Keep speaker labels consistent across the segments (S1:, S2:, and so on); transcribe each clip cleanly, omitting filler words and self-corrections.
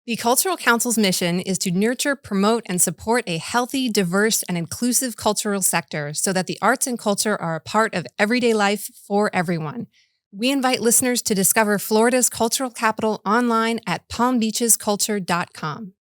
S1: The Cultural Council's mission is to nurture, promote, and support a healthy, diverse, and inclusive cultural sector so that the arts and culture are a part of everyday life for everyone. We invite listeners to discover Florida's cultural capital online at palmbeachesculture.com.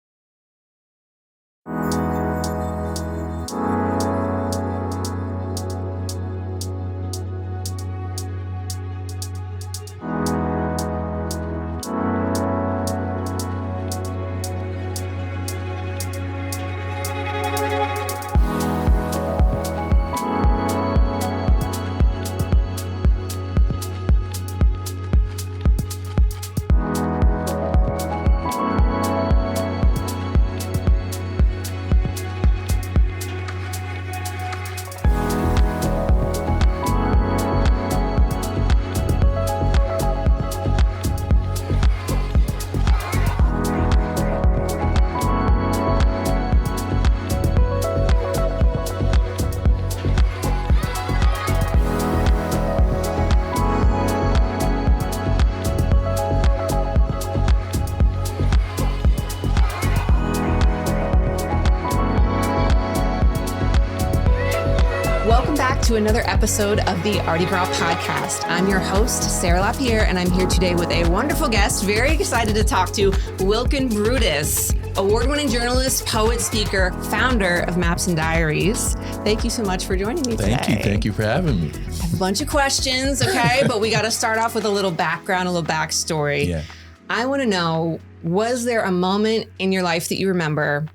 S1: To another episode of the Artie Gras podcast. I'm your host, Sarah Lapierre, and I'm here today with a wonderful guest. Very excited to talk to Wilkine Brutus, award-winning journalist, poet, speaker, founder of Maps Diaries. Thank you so much for joining me today.
S2: Thank you for having me.
S1: I have a bunch of questions, okay? But we got to start off with a little background, a little backstory.
S2: Yeah.
S1: I want to know, was there a moment in your life that you remember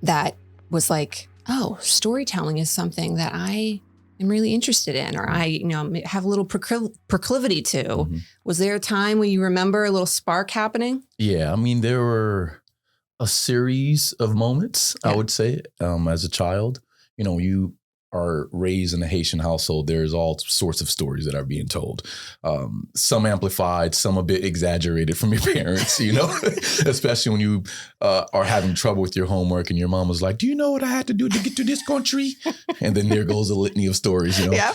S1: that was like, oh, storytelling is something that I am really interested in, or I, have a little proclivity to. Mm-hmm. Was there a time when you remember a little spark happening?
S2: Yeah, I mean, there were a series of moments, I would say, as a child. You are raised in a Haitian household, there's all sorts of stories that are being told. Some amplified, some a bit exaggerated from your parents, especially when you are having trouble with your homework and your mom was like, do you know what I had to do to get to this country? And then there goes a litany of stories,
S1: Yeah.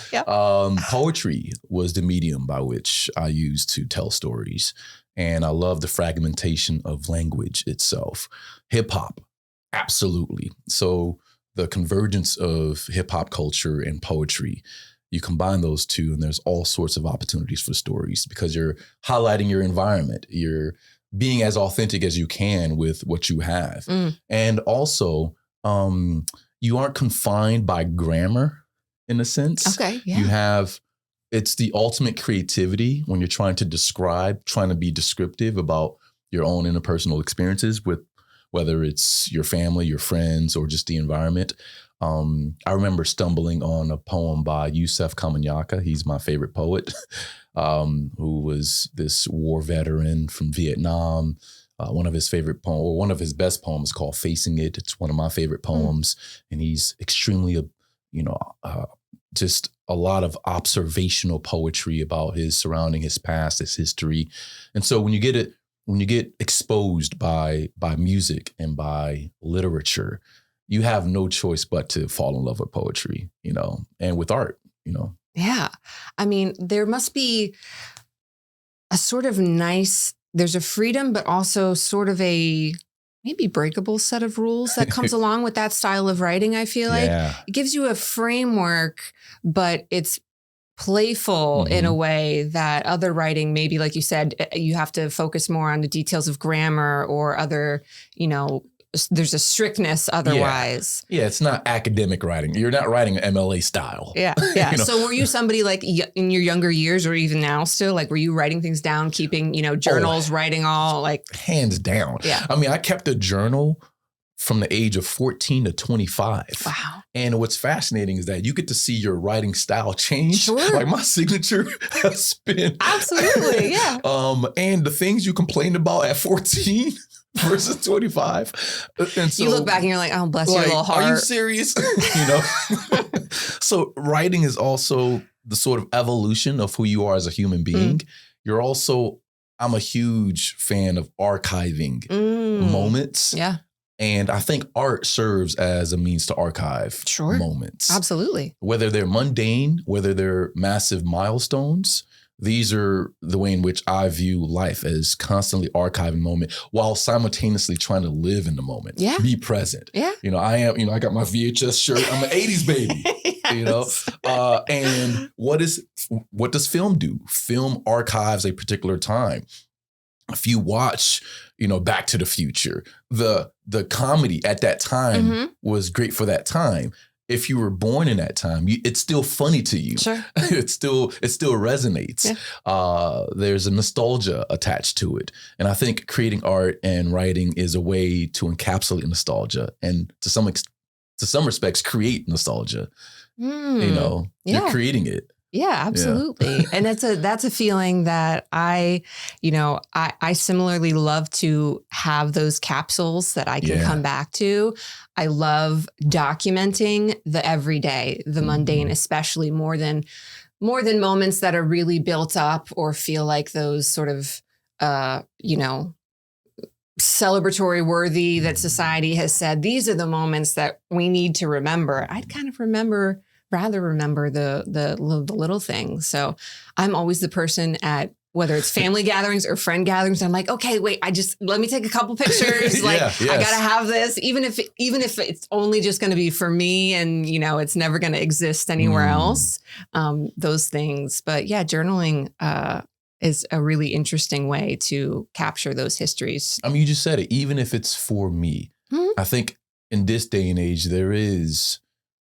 S2: Poetry was the medium by which I used to tell stories. And I love the fragmentation of language itself. Hip hop, absolutely. So the convergence of hip hop culture and poetry, you combine those two and there's all sorts of opportunities for stories because you're highlighting your environment. You're being as authentic as you can with what you have. And also, you aren't confined by grammar in a sense.
S1: Okay. Yeah.
S2: It's the ultimate creativity when you're trying to be descriptive about your own interpersonal experiences with whether it's your family, your friends, or just the environment. I remember stumbling on a poem by Yusef Kamanyaka. He's my favorite poet, who was this war veteran from Vietnam. One of his best poems called Facing It. It's one of my favorite poems. And he's extremely, just a lot of observational poetry about his surrounding, his past, his history. And so when you get exposed by music and by literature, you have no choice but to fall in love with poetry, and with art,
S1: Yeah. I mean, there must be a sort of there's a freedom, but also sort of a maybe breakable set of rules that comes along with that style of writing, I feel like. It gives you a framework, but it's playful in a way that other writing, maybe like you said, you have to focus more on the details of grammar or other, there's a strictness otherwise.
S2: Yeah, it's not academic writing. You're not writing MLA style.
S1: Yeah. So were you somebody like in your younger years or even now still, like were you writing things down, keeping, journals, writing all like?
S2: Hands down.
S1: Yeah.
S2: I mean, I kept a journal from the age of 14 to 25.
S1: Wow.
S2: And what's fascinating is that you get to see your writing style change.
S1: Sure.
S2: Like my signature has been.
S1: Absolutely, yeah.
S2: And the things you complained about at 14 versus 25. And so
S1: you look back and you're like, oh, bless your little heart.
S2: Are you serious? So writing is also the sort of evolution of who you are as a human being. I'm a huge fan of archiving moments.
S1: Yeah.
S2: And I think art serves as a means to archive moments.
S1: Absolutely.
S2: Whether they're mundane, whether they're massive milestones, these are the way in which I view life, as constantly archiving moment while simultaneously trying to live in the moment.
S1: Yeah.
S2: Be present.
S1: Yeah.
S2: I got my VHS shirt. I'm an 80s baby.
S1: Yes.
S2: And what does film do? Film archives a particular time. If you watch, Back to the Future, the comedy at that time was great for that time. If you were born in that time, it's still funny to you.
S1: Sure.
S2: It still resonates. Yeah. There's a nostalgia attached to it. And I think creating art and writing is a way to encapsulate nostalgia and to some respects create nostalgia. You're creating it.
S1: Yeah, absolutely. Yeah. And that's a feeling that I similarly love to have those capsules that I can come back to. I love documenting the everyday, the mundane, especially more than moments that are really built up or feel like those sort of, celebratory worthy that society has said, these are the moments that we need to remember. I'd kind of rather remember the little things. So I'm always the person at whether it's family gatherings or friend gatherings, I'm like, okay, wait, let me take a couple pictures. Like I gotta have this, even if it's only just going to be for me and, it's never going to exist anywhere else. Those things. But yeah, journaling, is a really interesting way to capture those histories. I
S2: mean, you just said it, even if it's for me. I think in this day and age, there is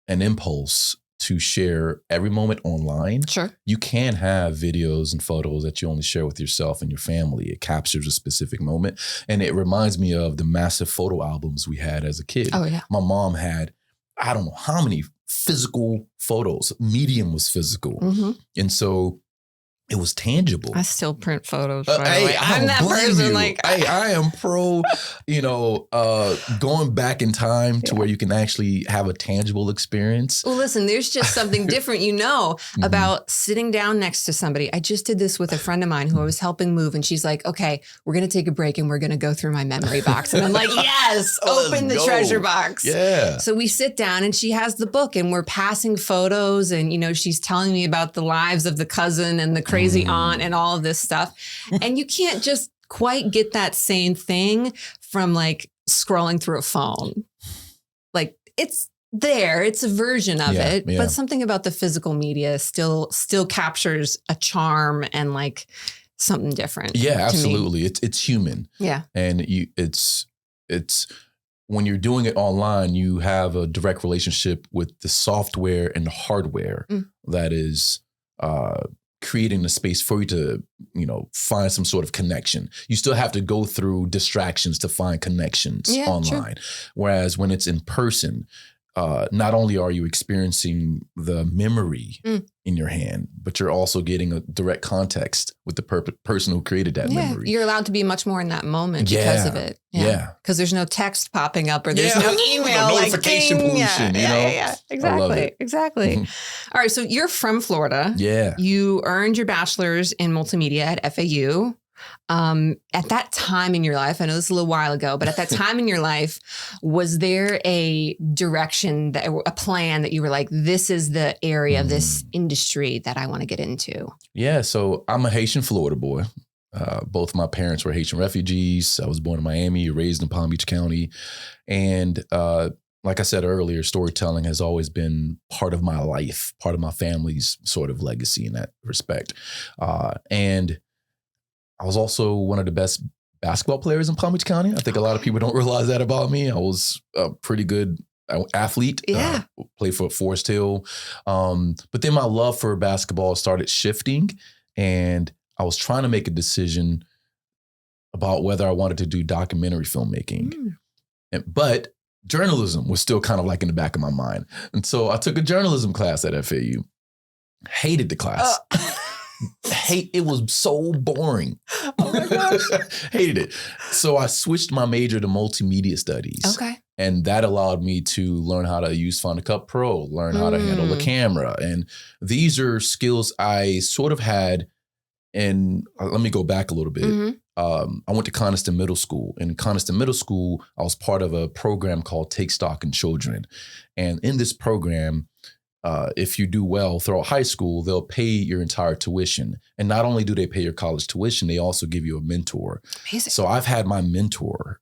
S2: an impulse to share every moment online.
S1: Sure.
S2: You can have videos and photos that you only share with yourself and your family. It captures a specific moment. And it reminds me of the massive photo albums we had as a kid.
S1: Oh, yeah.
S2: My mom had, I don't know how many physical photos. Medium was physical. And so it was tangible.
S1: I still print photos. I'm that person.
S2: I am pro, going back in time to where you can actually have a tangible experience.
S1: Well, listen, there's just something different, about sitting down next to somebody. I just did this with a friend of mine who I was helping move, and she's like, "Okay, we're going to take a break and we're going to go through my memory box." And I'm like, "Yes, open the treasure box."
S2: Yeah.
S1: So we sit down, and she has the book, and we're passing photos, and she's telling me about the lives of the cousin and the crazy aunt and all of this stuff. And you can't just quite get that same thing from like scrolling through a phone. Like it's there, it's a version of it, but something about the physical media still captures a charm and like something different.
S2: Yeah, absolutely. It's human.
S1: Yeah.
S2: And it's when you're doing it online, you have a direct relationship with the software and the hardware that is creating the space for you to, find some sort of connection. You still have to go through distractions to find connections online. True. Whereas when it's in person, not only are you experiencing the memory in your hand, but you're also getting a direct context with the person who created that memory.
S1: You're allowed to be much more in that moment because of it.
S2: Yeah.
S1: Because there's no text popping up or there's no email.
S2: No notification pollution,
S1: Yeah. Exactly. All right. So you're from Florida.
S2: Yeah.
S1: You earned your bachelor's in multimedia at FAU. At that time in your life, I know this is a little while ago, but at that time in your life, was there a direction, a plan that you were like, this is the area of this industry that I want to get into? Yeah.
S2: So I'm a Haitian Florida boy. Both my parents were Haitian refugees. I was born in Miami, raised in Palm Beach County. And, like I said earlier, storytelling has always been part of my life, part of my family's sort of legacy in that respect. And I was also one of the best basketball players in Palm Beach County. I think a lot of people don't realize that about me. I was a pretty good athlete.
S1: Yeah.
S2: Played for Forest Hill. But then my love for basketball started shifting, and I was trying to make a decision about whether I wanted to do documentary filmmaking. But journalism was still kind of like in the back of my mind. And so I took a journalism class at FAU. Hated the class. It was so boring.
S1: Oh my gosh.
S2: Hated it. So I switched my major to multimedia studies.
S1: Okay.
S2: And that allowed me to learn how to use Final Cut Pro, learn how to handle the camera. And these are skills I sort of had. And let me go back a little bit. I went to Coniston Middle School. In Coniston Middle School, I was part of a program called Take Stock in Children. And in this program, if you do well throughout high school, they'll pay your entire tuition. And not only do they pay your college tuition, they also give you a mentor.
S1: Amazing.
S2: So I've had my mentor,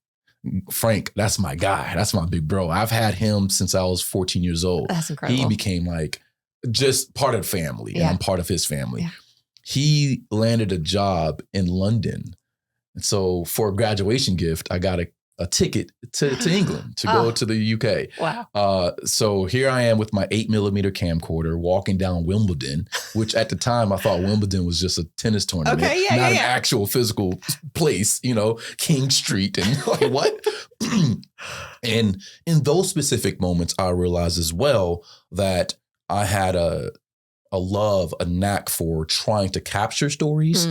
S2: Frank, that's my guy. That's my big bro. I've had him since I was 14 years old.
S1: That's incredible.
S2: He became like just part of the family, and I'm part of his family.
S1: Yeah.
S2: He landed a job in London. And so for a graduation gift, I got a ticket to England to go to the UK.
S1: Wow.
S2: So here I am with my 8mm camcorder walking down Wimbledon, which at the time I thought Wimbledon was just a tennis tournament,
S1: Okay, yeah,
S2: not
S1: yeah.
S2: an actual physical place, King Street and like what? And in those specific moments, I realized as well that I had a love, a knack for trying to capture stories.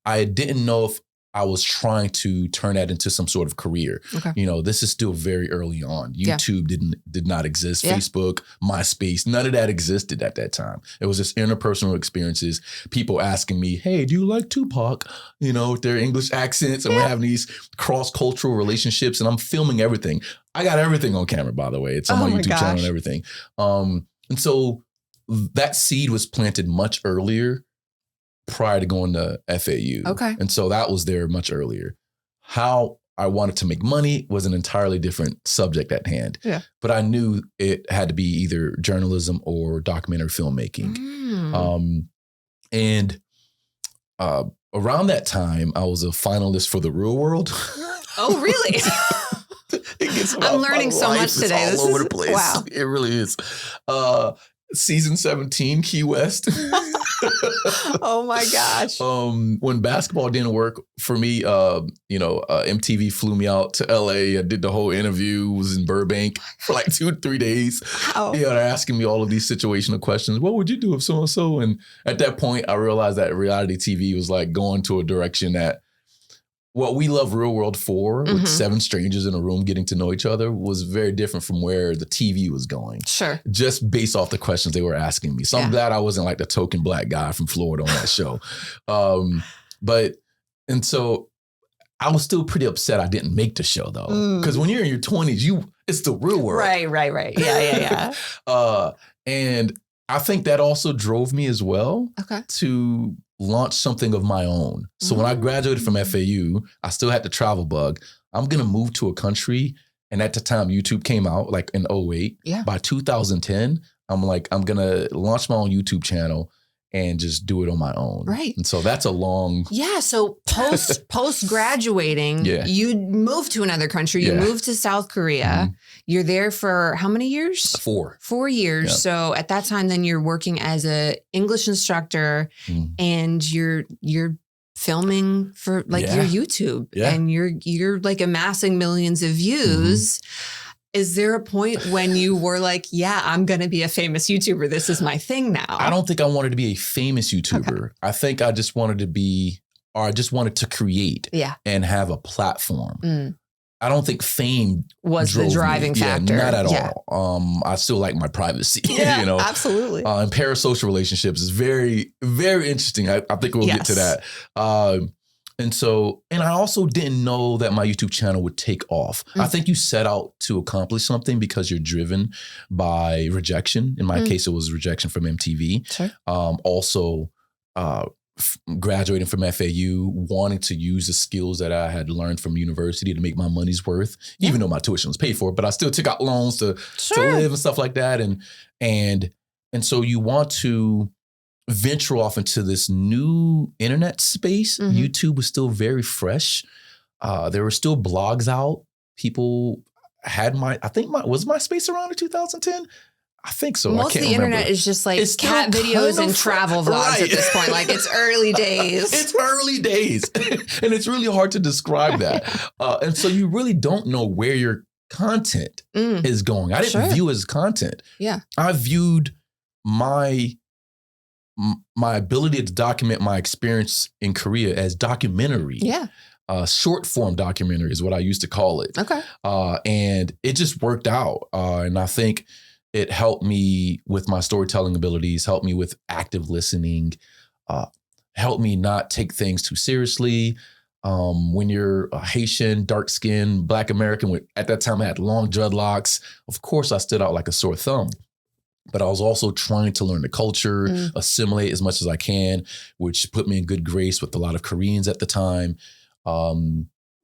S2: I didn't know if I was trying to turn that into some sort of career.
S1: Okay.
S2: This is still very early on. YouTube did not exist. Facebook, MySpace, none of that existed at that time. It was just interpersonal experiences. People asking me, "Hey, do you like Tupac?" With their English accents, and we're having these cross-cultural relationships, and I'm filming everything. I got everything on camera, by the way. It's on my YouTube channel and everything. And so that seed was planted much earlier, prior to going to FAU.
S1: Okay.
S2: And so that was there much earlier. How I wanted to make money was an entirely different subject at hand.
S1: Yeah.
S2: But I knew it had to be either journalism or documentary filmmaking. And around that time, I was a finalist for The Real World.
S1: Oh, really? I'm learning so much today.
S2: It's all over the place.
S1: Wow.
S2: It really is. Season 17, Key West.
S1: Oh my gosh.
S2: When basketball didn't work for me, MTV flew me out to LA. I did the whole interview, was in Burbank for like 2-3 days.
S1: Wow.
S2: They're asking me all of these situational questions. What would you do if so-and-so? And at that point, I realized that reality TV was like going to a direction that what we love Real World for, with 7 strangers in a room getting to know each other, was very different from where the TV was going.
S1: Sure.
S2: Just based off the questions they were asking me. So I'm glad I wasn't like the token black guy from Florida on that show. And so I was still pretty upset I didn't make the show though. Because when you're in your 20s, it's the real world.
S1: Right. Yeah.
S2: And I think that also drove me as well to launch something of my own. So when I graduated from FAU, I still had the travel bug. I'm going to move to a country. And at the time, YouTube came out like in 2008. Yeah. By 2010, I'm going to launch my own YouTube channel and just do it on my own. Right. And so that's a long.
S1: Yeah. So post graduating, you moved to another country. You moved to South Korea. You're there for how many years?
S2: 4.
S1: 4 years. Yeah. So at that time, then you're working as a English instructor and you're filming for your YouTube and you're like amassing millions of views. Is there a point when you were like, I'm going to be a famous YouTuber. This is my thing now?
S2: I don't think I wanted to be a famous YouTuber. I think I just wanted to create and have a platform. I don't think fame
S1: was the driving factor.
S2: Not at all. I still like my privacy.
S1: Absolutely.
S2: And parasocial relationships is very, very interesting. I think we'll get to that. And I also didn't know that my YouTube channel would take off. I think you set out to accomplish something because you're driven by rejection. In my case, it was rejection from MTV.
S1: Sure.
S2: Also, graduating from FAU, wanting to use the skills that I had learned from university to make my money's worth, even though my tuition was paid for, but I still took out loans to live and stuff like that. And so you want to venture off into this new internet space. YouTube was still very fresh. There were still blogs out. People had was MySpace around in 2010? I think so.
S1: Most of the internet is just like cat videos and travel vlogs at this point. Like it's early days.
S2: It's early days. And it's really hard to describe that. And so you really don't know where your content is going. I didn't view it as content. Yeah. I viewed my ability to document my experience in Korea as documentary. Yeah. Short form documentary is what I used to call it. Okay. And it just worked out. And I think it helped me with my storytelling abilities, helped me with active listening, helped me not take things too seriously. When you're a Haitian, dark-skinned, Black American, at that time I had long dreadlocks, of course I stood out like a sore thumb. but I was also trying to learn the culture, assimilate as much as I can, which put me in good grace with a lot of Koreans at the time.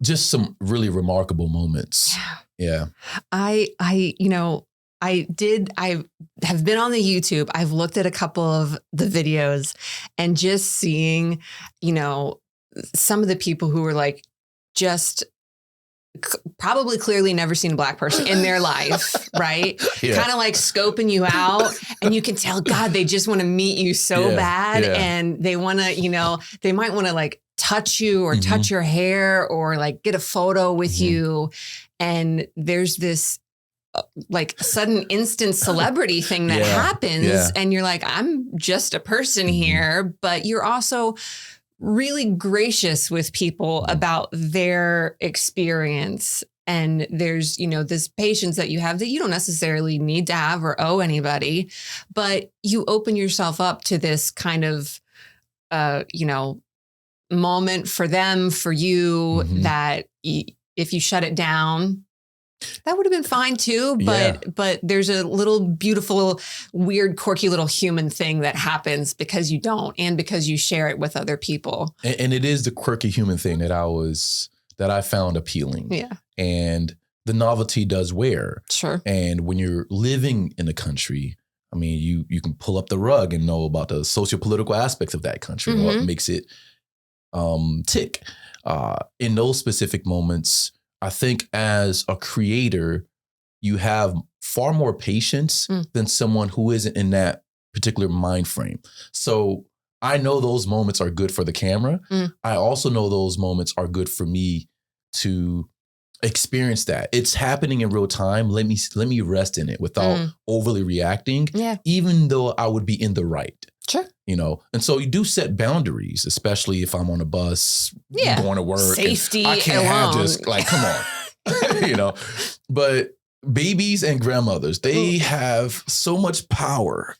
S2: Just some really remarkable moments. Yeah.
S1: I have been on the YouTube. I've looked at a couple of the videos and just seeing, some of the people who were like, just probably clearly never seen a Black person in their life, right?
S2: Yeah.
S1: Kind of like scoping you out, and you can tell, God, they just want to meet you so bad.
S2: Yeah.
S1: And they want to, they might want to like touch you or touch your hair or like get a photo with you. And there's this like sudden instant celebrity thing that happens. And you're like, I'm just a person here, but you're also really gracious with people about their experience. And there's, this patience that you have that you don't necessarily need to have or owe anybody, but you open yourself up to this kind of, moment for them, for you, that if you shut it down, that would have been fine too, but there's a little beautiful, weird, quirky little human thing that happens because you don't, and because you share it with other people.
S2: And it is the quirky human thing that I found appealing.
S1: Yeah.
S2: And the novelty does wear.
S1: Sure.
S2: And when you're living in a country, I mean, you can pull up the rug and know about the sociopolitical aspects of that country, what makes it tick. In those specific moments, I think as a creator, you have far more patience than someone who isn't in that particular mind frame. So I know those moments are good for the camera. I also know those moments are good for me to experience that. It's happening in real time. Let me rest in it without overly reacting, even though I would be in the right.
S1: Sure.
S2: And so you do set boundaries, especially if I'm on a bus going to work.
S1: Safety
S2: I can't have just like, come on, but babies and grandmothers, they have so much power.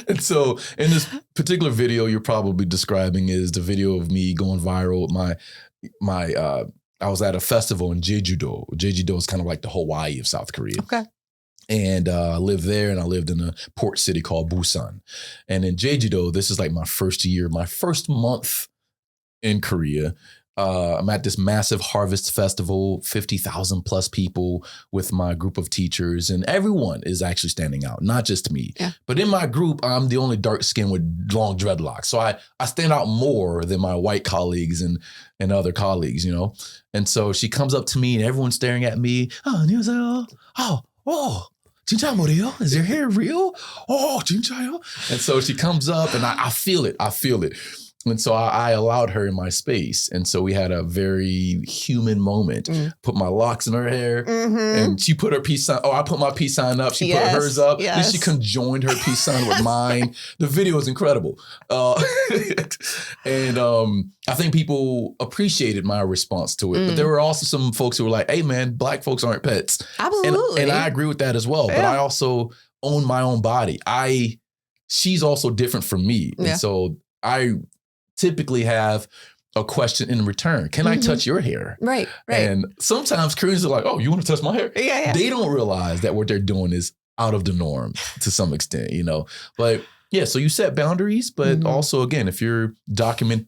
S2: And so in this particular video you're probably describing is the video of me going viral. I was at a festival in Jeju-do. Jeju-do is kind of like the Hawaii of South Korea.
S1: Okay.
S2: And I lived there, and I lived in a port city called Busan. And in Jeju-do, this is like my first year, my first month in Korea. I'm at this massive harvest festival, 50,000 plus people with my group of teachers, and everyone is actually standing out, not just me. Yeah. But in my group, I'm the only dark skin with long dreadlocks. So I stand out more than my white colleagues and other colleagues, And so she comes up to me and everyone's staring at me. Oh, 진짜 뭐래요? Is your hair real? Oh, 진짜요? And so she comes up and I feel it. And so I allowed her in my space. And so we had a very human moment. Put my locks in her hair and she put her peace sign. Oh, I put my peace sign up. She put hers up. Then she conjoined her peace sign with mine. The video is incredible. And I think people appreciated my response to it. But there were also some folks who were like, hey, man, Black folks aren't pets.
S1: Absolutely.
S2: And I agree with that as well. Yeah. But I also own my own body. She's also different from me. Yeah. And so I typically have a question in return. Can I touch your hair?
S1: Right.
S2: And sometimes Koreans are like, oh, you want to touch my hair?
S1: Yeah.
S2: They don't realize that what they're doing is out of the norm to some extent, But yeah, so you set boundaries, but also again, if you're documenting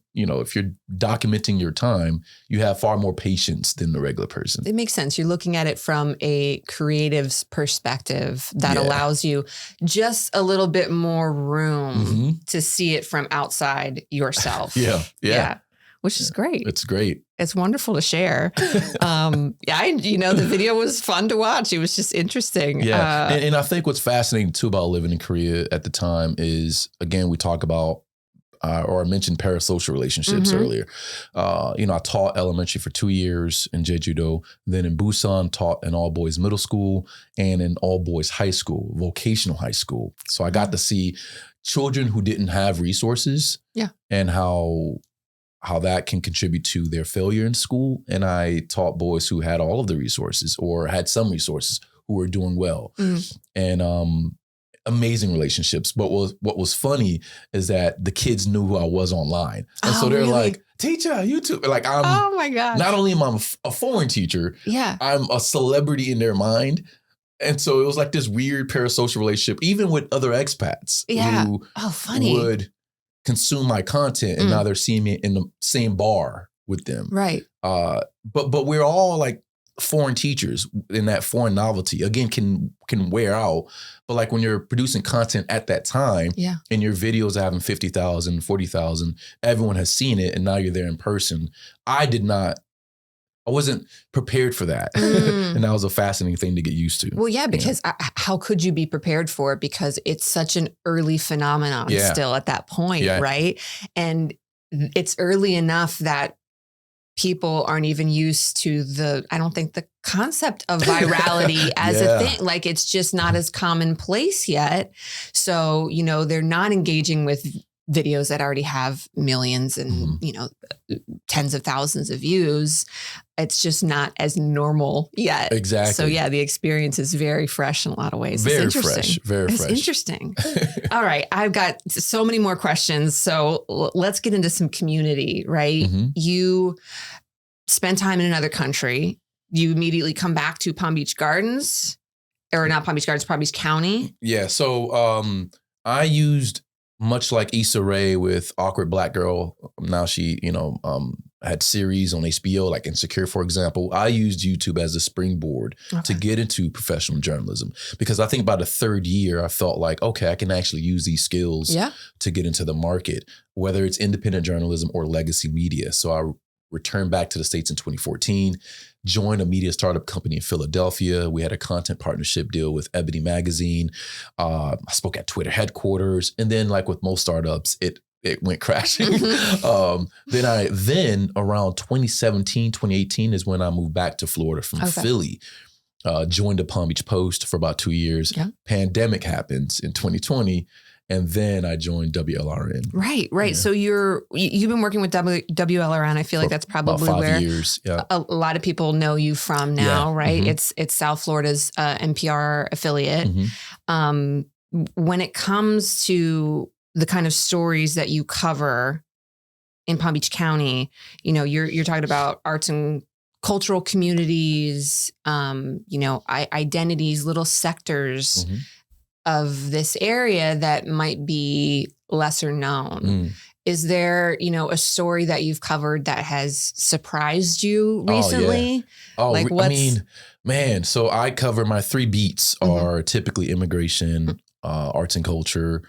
S2: your time, you have far more patience than the regular person.
S1: It makes sense. You're looking at it from a creative's perspective that allows you just a little bit more room to see it from outside yourself.
S2: Yeah.
S1: Which is great.
S2: It's great.
S1: It's wonderful to share. The video was fun to watch. It was just interesting.
S2: Yeah. And I think what's fascinating too about living in Korea at the time is, again, we talk about, or I mentioned parasocial relationships earlier. I taught elementary for 2 years in Jeju-do. Then in Busan, taught an all boys middle school and an all boys high school, vocational high school. So I got to see children who didn't have resources and how that can contribute to their failure in school. And I taught boys who had all of the resources or had some resources who were doing well. And amazing relationships. But what was funny is that the kids knew who I was online. And so they're like, teacher, YouTube. Like
S1: oh my God.
S2: Not only am I a foreign teacher, I'm a celebrity in their mind. And so it was like this weird parasocial relationship, even with other expats who
S1: funny.
S2: would consume my content, and now they're seeing me in the same bar with them.
S1: Right.
S2: But we're all like foreign teachers, and that foreign novelty again can wear out. But like when you're producing content at that time, and your videos are having 50,000, 40,000, everyone has seen it, and now you're there in person. I wasn't prepared for that. And that was a fascinating thing to get used to.
S1: Well, yeah, because how could you be prepared for it? Because it's such an early phenomenon still at that point, right? And it's early enough that people aren't even used to I don't think the concept of virality as a thing. Like it's just not as commonplace yet. So, they're not engaging with videos that already have millions and, tens of thousands of views. It's just not as normal yet.
S2: Exactly.
S1: So the experience is very fresh in a lot of ways.
S2: Very
S1: it's interesting.
S2: Fresh. Very fresh.
S1: It's interesting. All right. I've got so many more questions. So let's get into some community, right? You spend time in another country. You immediately come back to Palm Beach Gardens, or not Palm Beach Gardens, Palm Beach County.
S2: Yeah. So I used, much like Issa Rae with Awkward Black Girl, now she, had series on HBO, like Insecure, for example. I used YouTube as a springboard to get into professional journalism, because I think by the third year, I felt like, okay, I can actually use these skills to get into the market, whether it's independent journalism or legacy media. So I returned back to the States in 2014, joined a media startup company in Philadelphia. We had a content partnership deal with Ebony Magazine. I spoke at Twitter headquarters. And then, like with most startups, it went crashing. Then around 2017, 2018 is when I moved back to Florida from Philly. Joined the Palm Beach Post for about 2 years. Pandemic happens in 2020. And then I joined WLRN.
S1: Right. Yeah. So you've been working with WLRN. I feel like that's probably
S2: about 5
S1: where
S2: years.
S1: A lot of people know you from now, right? It's South Florida's NPR affiliate. When it comes to the kind of stories that you cover in Palm Beach County, you're talking about arts and cultural communities, identities, little sectors of this area that might be lesser known. Is there, a story that you've covered that has surprised you recently?
S2: So I cover, my 3 beats are typically immigration, arts and culture,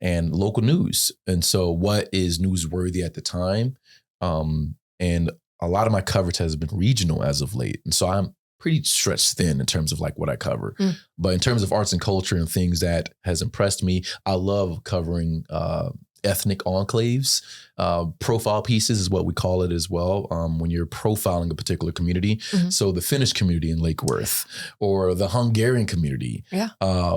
S2: and local news. And so what is newsworthy at the time? And a lot of my coverage has been regional as of late. And so I'm pretty stretched thin in terms of like what I cover. But in terms of arts and culture and things that has impressed me, I love covering ethnic enclaves. Profile pieces is what we call it as well, when you're profiling a particular community. So the Finnish community in Lake Worth, or the Hungarian community,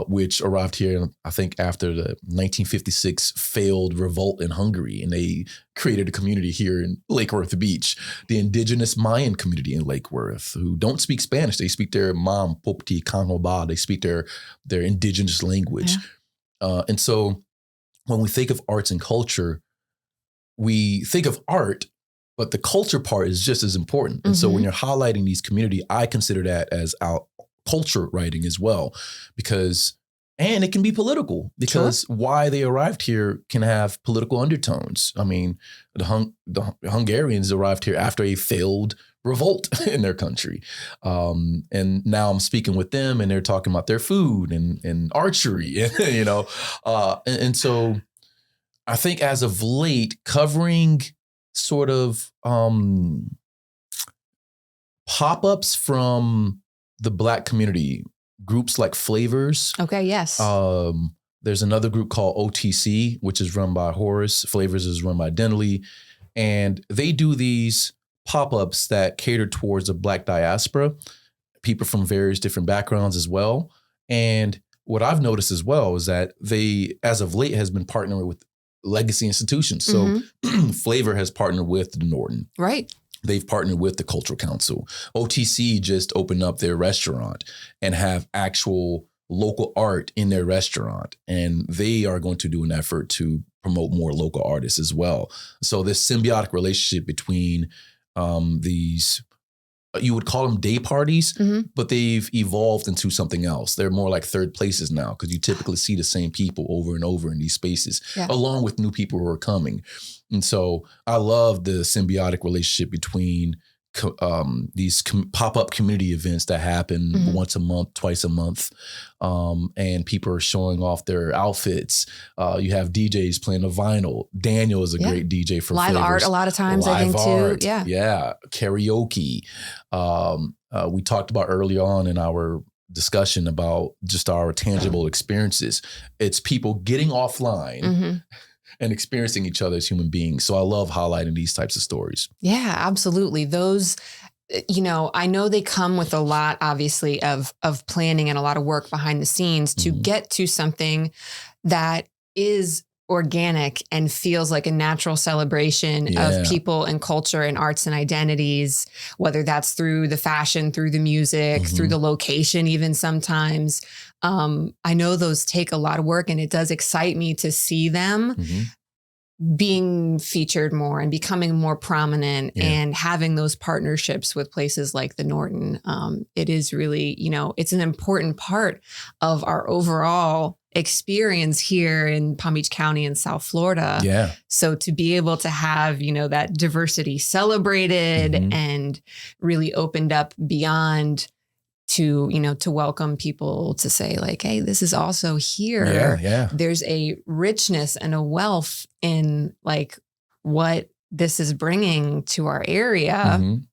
S2: which arrived here, I think, after the 1956 failed revolt in Hungary, and they created a community here in Lake Worth Beach. The indigenous Mayan community in Lake Worth, who don't speak Spanish. They speak their Mam, Popti, Kangoba. They speak their indigenous language. And so when we think of arts and culture, we think of art, but the culture part is just as important. And so when you're highlighting these community, I consider that as our culture writing as well, and it can be political, because why they arrived here can have political undertones. I mean, the Hungarians arrived here after a failed revolt in their country. And now I'm speaking with them, and they're talking about their food and archery, and so I think as of late, covering sort of pop-ups from the Black community, groups like Flavors.
S1: Okay, yes.
S2: There's another group called OTC, which is run by Horace. Flavors is run by Denley. And they do these pop-ups that cater towards the Black diaspora, people from various different backgrounds as well. And what I've noticed as well is that they, as of late, has been partnering with legacy institutions. So Flavor has partnered with the Norton.
S1: Right.
S2: They've partnered with the Cultural Council. OTC just opened up their restaurant and have actual local art in their restaurant. And they are going to do an effort to promote more local artists as well. So this symbiotic relationship between these you would call them day parties,
S1: Mhm.
S2: but they've evolved into something else. They're more like third places now because you typically see the same people over and over in these spaces,
S1: Yeah.
S2: along with new people who are coming. And so I love the symbiotic relationship between these pop-up community events that happen
S1: Mhm.
S2: once a month, twice a month, and people are showing off their outfits. You have DJs playing the vinyl. Daniel is a
S1: Yeah.
S2: great DJ for
S1: Live
S2: flavors.
S1: art a lot of times, I think,
S2: art,
S1: too. Yeah.
S2: yeah, karaoke. We talked about early on in our discussion about just our tangible experiences. It's people getting offline
S1: Mhm.
S2: and experiencing each other as human beings. So I love highlighting these types of stories.
S1: Yeah, absolutely. Those, I know they come with a lot, obviously, of planning and a lot of work behind the scenes to
S2: Mhm.
S1: get to something that is organic and feels like a natural celebration
S2: Yeah.
S1: of people and culture and arts and identities, whether that's through the fashion, through the music, through
S2: Mhm.
S1: the location, even sometimes. I know those take a lot of work, and it does excite me to see them
S2: Mhm.
S1: being featured more and becoming more prominent
S2: Yeah.
S1: and having those partnerships with places like the Norton. It is really, it's an important part of our overall experience here in Palm Beach County in South Florida.
S2: Yeah.
S1: So to be able to have, that diversity celebrated
S2: Mhm.
S1: and really opened up beyond to welcome people to say like, hey, this is also here.
S2: Yeah. Yeah.
S1: There's a richness and a wealth in like what this is bringing to our area.
S2: Mhm.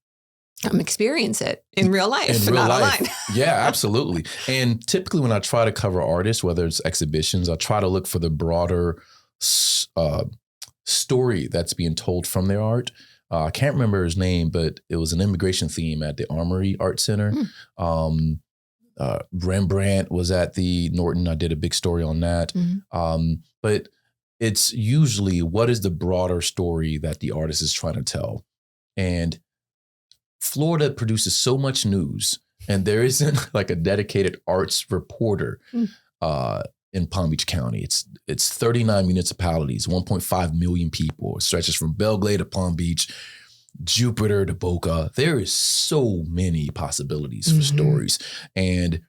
S1: Experience it in real life,
S2: In real
S1: not
S2: life.
S1: online.
S2: Yeah, absolutely. And typically when I try to cover artists, whether it's exhibitions, I try to look for the broader story that's being told from their art. I can't remember his name, but it was an immigration theme at the Armory Art Center. Rembrandt was at the Norton. I did a big story on that. But it's usually what is the broader story that the artist is trying to tell. And Florida produces so much news, and there isn't like a dedicated arts reporter in Palm Beach County. It's 39 municipalities, 1.5 million people. It stretches from Belgrade to Palm Beach, Jupiter to Boca. There is so many possibilities for stories. And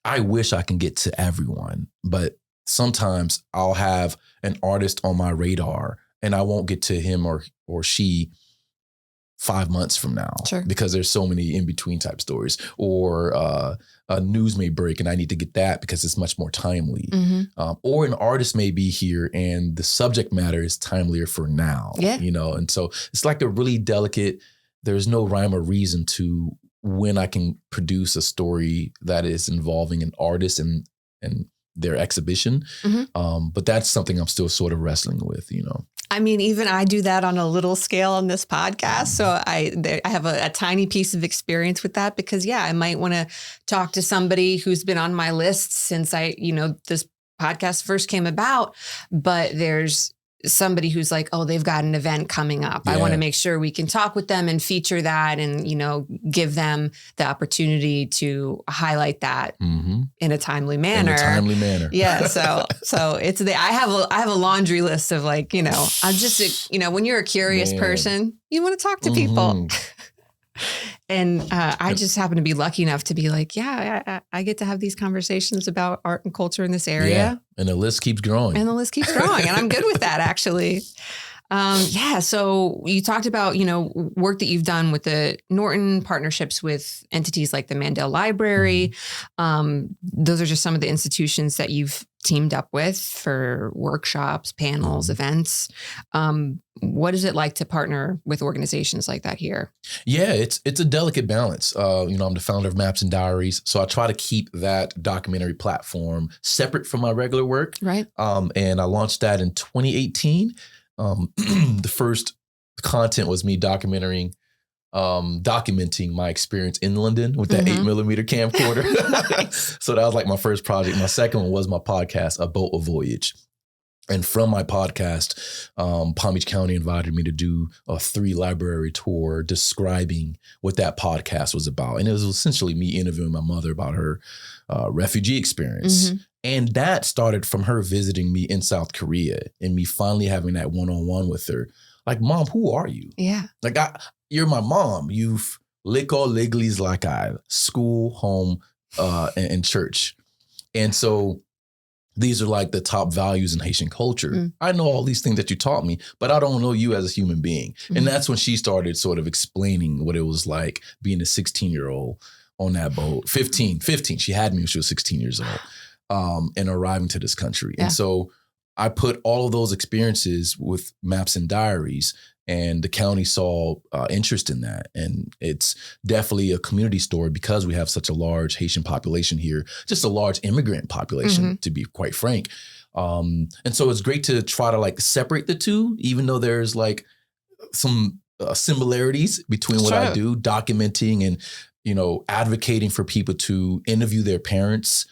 S2: I wish I can get to everyone, but sometimes I'll have an artist on my radar and I won't get to him or she 5 months from now,
S1: Sure.
S2: because there's so many in between type stories, or news may break and I need to get that because it's much more timely. Or an artist may be here and the subject matter is timelier for now.
S1: Yeah.
S2: And so it's like a really delicate, there's no rhyme or reason to when I can produce a story that is involving an artist and their exhibition. But that's something I'm still sort of wrestling with,
S1: I mean, even I do that on a little scale on this podcast. So I have a tiny piece of experience with that because, I might want to talk to somebody who's been on my list since this podcast first came about, but there's somebody who's like, oh, they've got an event coming up. I want to make sure we can talk with them and feature that and, give them the opportunity to highlight that in a timely manner. Yeah. So it's I have a laundry list of like, I'm just, when you're a curious person, you want to talk to people. And I just happen to be lucky enough to be like, I get to have these conversations about art and culture in this area.
S2: Yeah. And the list keeps growing.
S1: And I'm good with that, actually. So you talked about, work that you've done with the Norton, partnerships with entities like the Mandel Library. Those are just some of the institutions that you've teamed up with for workshops, panels, events. What is it like to partner with organizations like that here?
S2: Yeah, it's a delicate balance. I'm the founder of Maps Diaries, so I try to keep that documentary platform separate from my regular work.
S1: Right.
S2: And I launched that in 2018. The first content was me documenting my experience in London with that 8mm camcorder. Nice. So that was like my first project. My second one was my podcast, A Boat, A Voyage. And from my podcast, Palm Beach County invited me to do a 3-library tour describing what that podcast was about. And it was essentially me interviewing my mother about her refugee experience. And that started from her visiting me in South Korea and me finally having that one-on-one with her. Like, Mom, who are you?
S1: Yeah.
S2: Like, you're my mom. You've L'école, l'église, lacai, school, home, and church. And so these are like the top values in Haitian culture. I know all these things that you taught me, but I don't know you as a human being. And that's when she started sort of explaining what it was like being a 16-year-old on that boat. 15. She had me when she was 16 years old, and arriving to this country. Yeah. And so I put all of those experiences with Maps and Diaries, and the county saw interest in that. And it's definitely a community story because we have such a large Haitian population here, just a large immigrant population, to be quite frank. And so it's great to try to like separate the two, even though there's like some similarities between what I do, documenting and, you know, advocating for people to interview their parents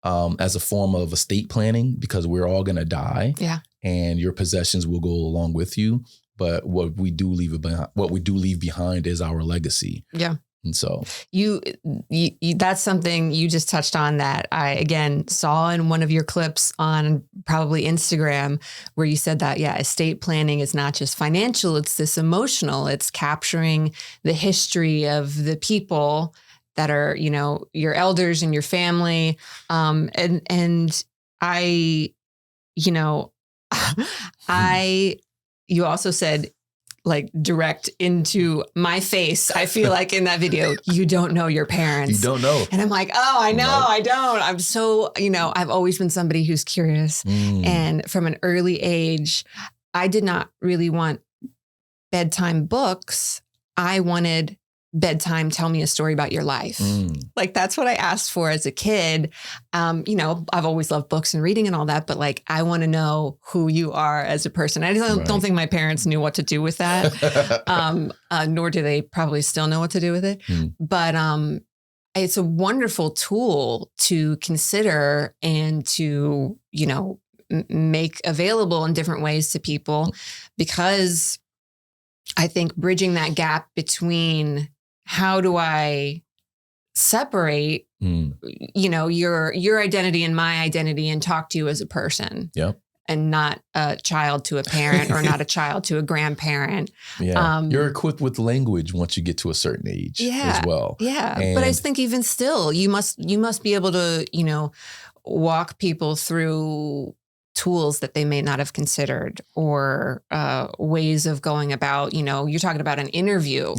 S2: as a form of estate planning, because we're all going to die. Yeah. And your possessions will go along with you. But what we do leave behind is our legacy. Yeah. And so
S1: you that's something you just touched on that I, again, saw in one of your clips on probably Instagram, where you said that, yeah, estate planning is not just financial, it's this emotional, it's capturing the history of the people that are, you know, your elders and your family. And I, you know, you also said, like, direct into my face, I feel like in that video, you don't know your parents.
S2: You don't know.
S1: And I'm like, oh, I know, no. I don't. I'm so, you know, I've always been somebody who's curious. And from an early age, I did not really want bedtime books. I wanted bedtime, tell me a story about your life. Like, that's what I asked for as a kid. You know, I've always loved books and reading and all that, but like, I want to know who you are as a person. I don't think my parents knew what to do with that. Nor do they probably still know what to do with it. But it's a wonderful tool to consider and to, you know, make available in different ways to people, because I think bridging that gap between how do I separate, you know, your identity and my identity and talk to you as a person, and not a child to a parent or not a child to a grandparent.
S2: You're equipped with language once you get to a certain age as well.
S1: And but I think even still, you must be able to, you know, walk people through tools that they may not have considered, or ways of going about, you know, you're talking about an interview.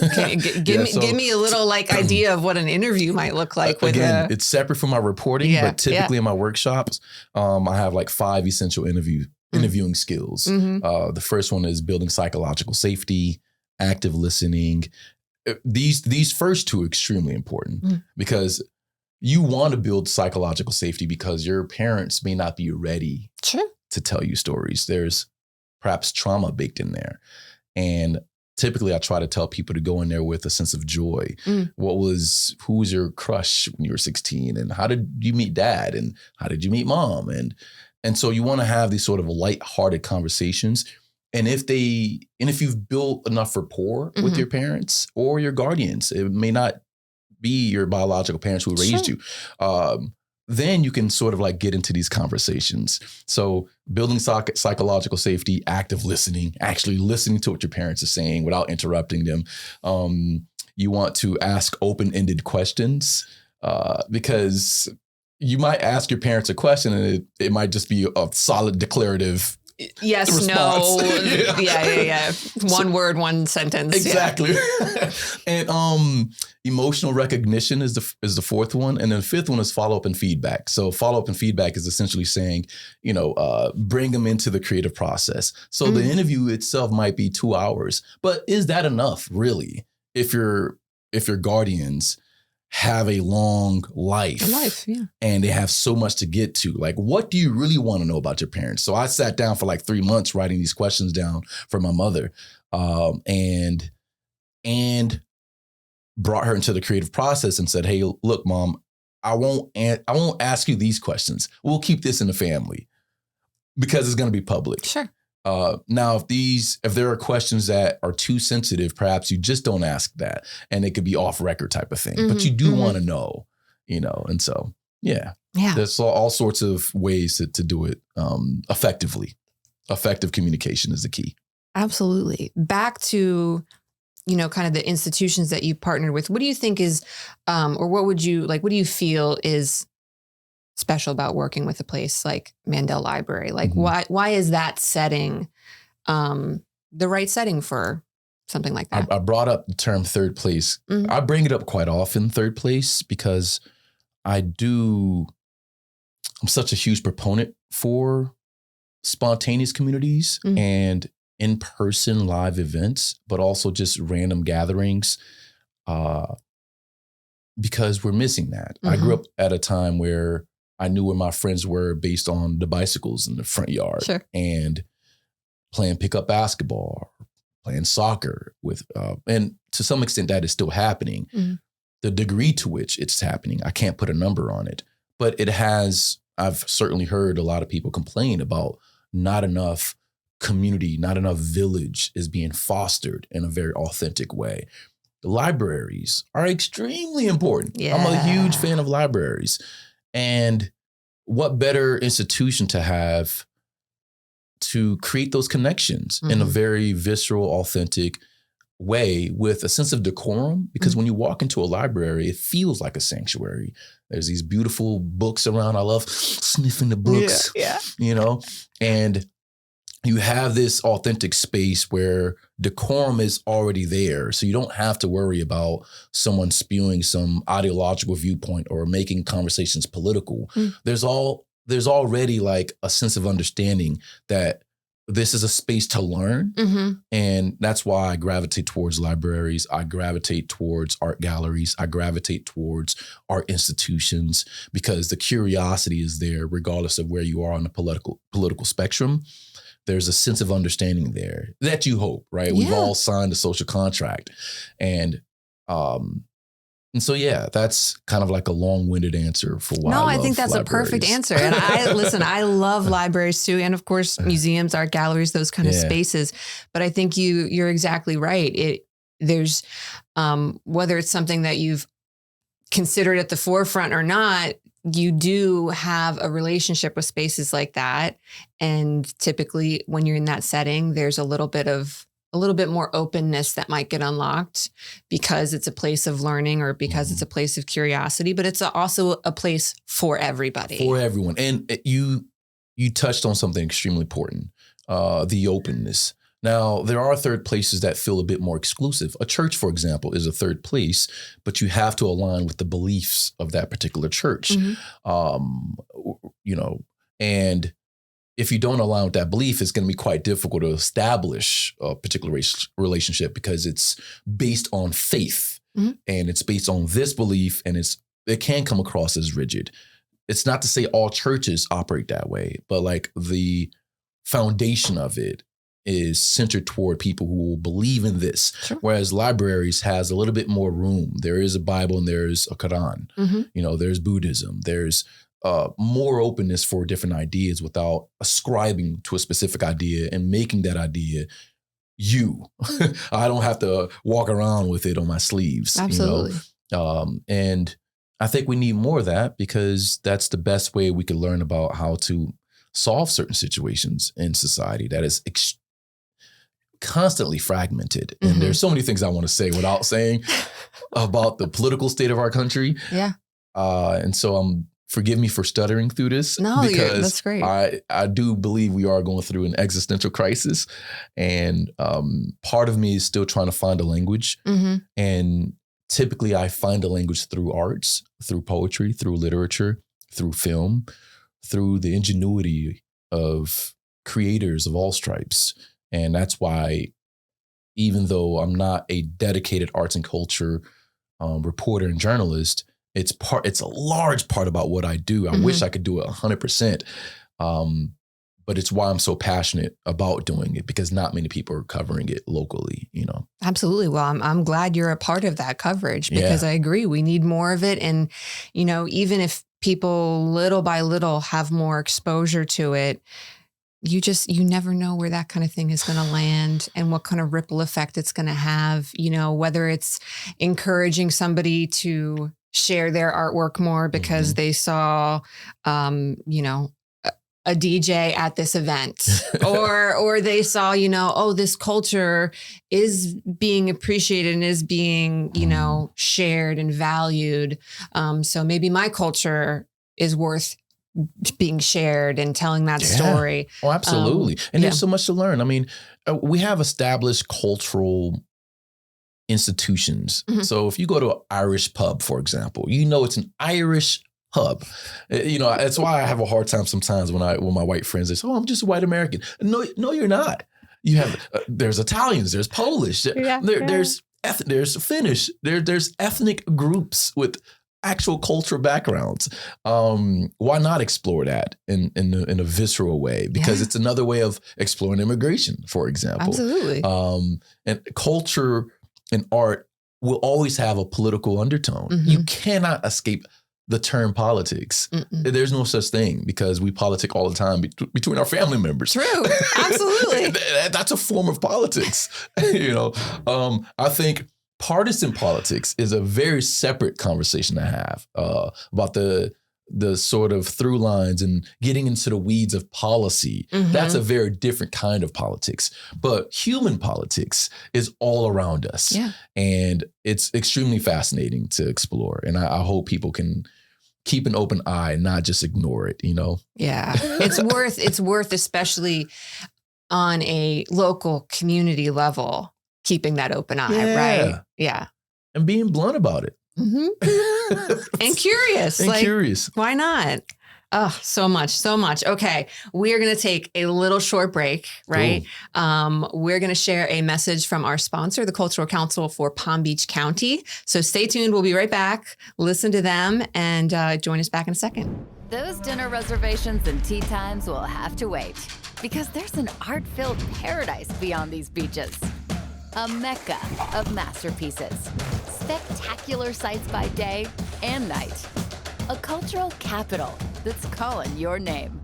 S1: Okay, give me a little like idea of what an interview might look like.
S2: It's separate from my reporting, but typically in my workshops, I have like 5 essential interviewing skills. The first one is building psychological safety, active listening. These first 2 are extremely important because you want to build psychological safety because your parents may not be ready to tell you stories. There's perhaps trauma baked in there. And typically I try to tell people to go in there with a sense of joy. Who was your crush when you were 16? And how did you meet dad? And how did you meet mom? And so you want to have these sort of lighthearted conversations. And if you've built enough rapport with your parents or your guardians, it may not be your biological parents who raised you, then you can sort of like get into these conversations. So building psychological safety, active listening, actually listening to what your parents are saying without interrupting them. You want to ask open-ended questions because you might ask your parents a question and it might just be a solid declarative
S1: yes,
S2: response.
S1: no, yeah. One word, one sentence.
S2: Exactly. And emotional recognition is the fourth one. And then the fifth one is follow-up and feedback. So follow-up and feedback is essentially saying, you know, bring them into the creative process. So the interview itself might be 2 hours, but is that enough really? If your guardians have a long life, and they have so much to get to. Like, what do you really want to know about your parents? So I sat down for like 3 months writing these questions down for my mother, and brought her into the creative process and said, "Hey, look, Mom, I won't ask you these questions. We'll keep this in the family because it's going to be public."
S1: Sure.
S2: Now, if there are questions that are too sensitive, perhaps you just don't ask that, and it could be off record type of thing, but you do want to know, you know, and so, there's all sorts of ways to do it effectively. Effective communication is the key.
S1: Absolutely. Back to kind of the institutions that you partnered with, what do you think is, or what would you like, what do you feel is special about working with a place like Mandel Library? Like why is that setting, the right setting for something like that?
S2: I brought up the term third place. I bring it up quite often, third place, because I'm such a huge proponent for spontaneous communities and in-person live events, but also just random gatherings, because we're missing that. I grew up at a time where I knew where my friends were based on the bicycles in the front yard and playing pickup basketball, playing soccer with, and to some extent that is still happening. The degree to which it's happening, I can't put a number on it, but I've certainly heard a lot of people complain about not enough community, not enough village is being fostered in a very authentic way. The libraries are extremely important. Yeah. I'm a huge fan of libraries. And what better institution to have to create those connections in a very visceral, authentic way with a sense of decorum? Because when you walk into a library, it feels like a sanctuary. There's these beautiful books around. I love sniffing the books, and you have this authentic space where decorum is already there. So you don't have to worry about someone spewing some ideological viewpoint or making conversations political. There's already like a sense of understanding that this is a space to learn. And that's why I gravitate towards libraries. I gravitate towards art galleries. I gravitate towards art institutions, because the curiosity is there regardless of where you are on the political spectrum. There's a sense of understanding there that you hope, right? We've all signed a social contract. And so, that's kind of like a long-winded answer for why I think that's libraries.
S1: A perfect answer. And I love libraries too. And of course, museums, art galleries, those kind of spaces. But I think you're exactly right. There's whether it's something that you've considered at the forefront or not, you do have a relationship with spaces like that. And typically when you're in that setting, there's a little bit more openness that might get unlocked because it's a place of learning or because it's a place of curiosity, but it's also a place for everybody.
S2: For everyone. And you touched on something extremely important, the openness. Now, there are third places that feel a bit more exclusive. A church, for example, is a third place, but you have to align with the beliefs of that particular church. And if you don't align with that belief, it's going to be quite difficult to establish a particular relationship because it's based on faith and it's based on this belief, and it can come across as rigid. It's not to say all churches operate that way, but like the foundation of it is centered toward people who will believe in this. Sure. Whereas libraries has a little bit more room. There is a Bible and there's a Quran. There's Buddhism. There's more openness for different ideas without ascribing to a specific idea and making that idea you. I don't have to walk around with it on my sleeves.
S1: Absolutely.
S2: And I think we need more of that, because that's the best way we can learn about how to solve certain situations in society that is constantly fragmented. And there's so many things I want to say without saying about the political state of our country.
S1: Yeah.
S2: And so forgive me for stuttering through this.
S1: No,
S2: because
S1: that's great.
S2: I do believe we are going through an existential crisis. And part of me is still trying to find a language. And typically I find a language through arts, through poetry, through literature, through film, through the ingenuity of creators of all stripes. And that's why, even though I'm not a dedicated arts and culture reporter and journalist, it's a large part about what I do. I wish I could do it 100%. But it's why I'm so passionate about doing it, because not many people are covering it locally,
S1: Absolutely. Well, I'm glad you're a part of that coverage, because I agree. We need more of it. And, even if people little by little have more exposure to it, you never know where that kind of thing is going to land and what kind of ripple effect it's going to have, whether it's encouraging somebody to share their artwork more because they saw, a DJ at this event, or they saw, oh, this culture is being appreciated and is being, shared and valued. So maybe my culture is worth being shared and telling that story.
S2: Oh, absolutely. And there's so much to learn. I mean, we have established cultural institutions. Mm-hmm. So if you go to an Irish pub, for example, it's an Irish pub. That's why I have a hard time sometimes when my white friends say, "Oh, I'm just a white American." No, you're not. You have there's Italians, there's Polish, there's Finnish, there's ethnic groups with actual cultural backgrounds. Why not explore that in a visceral way? Because it's another way of exploring immigration, for example.
S1: Absolutely.
S2: And culture and art will always have a political undertone.
S1: Mm-hmm.
S2: You cannot escape the term politics. Mm-mm. There's no such thing because we politic all the time between our family members.
S1: True. Absolutely.
S2: That's a form of politics. I think partisan politics is a very separate conversation to have about the sort of through lines and getting into the weeds of policy. Mm-hmm. That's a very different kind of politics. But human politics is all around us. Yeah. And it's extremely fascinating to explore. And I hope people can keep an open eye and not just ignore it,
S1: Yeah. It's worth, especially on a local community level, keeping that open eye, right? Yeah.
S2: And being blunt about it.
S1: Mm-hmm. And curious.
S2: Curious.
S1: Why not? Oh, so much. Okay. We are going to take a little short break, right? Cool. We're going to share a message from our sponsor, the Cultural Council for Palm Beach County. So stay tuned. We'll be right back. Listen to them and join us back in a second.
S3: Those dinner reservations and tea times will have to wait because there's an art-filled paradise beyond these beaches. A mecca of masterpieces, spectacular sights by day and night. A cultural capital that's calling your name.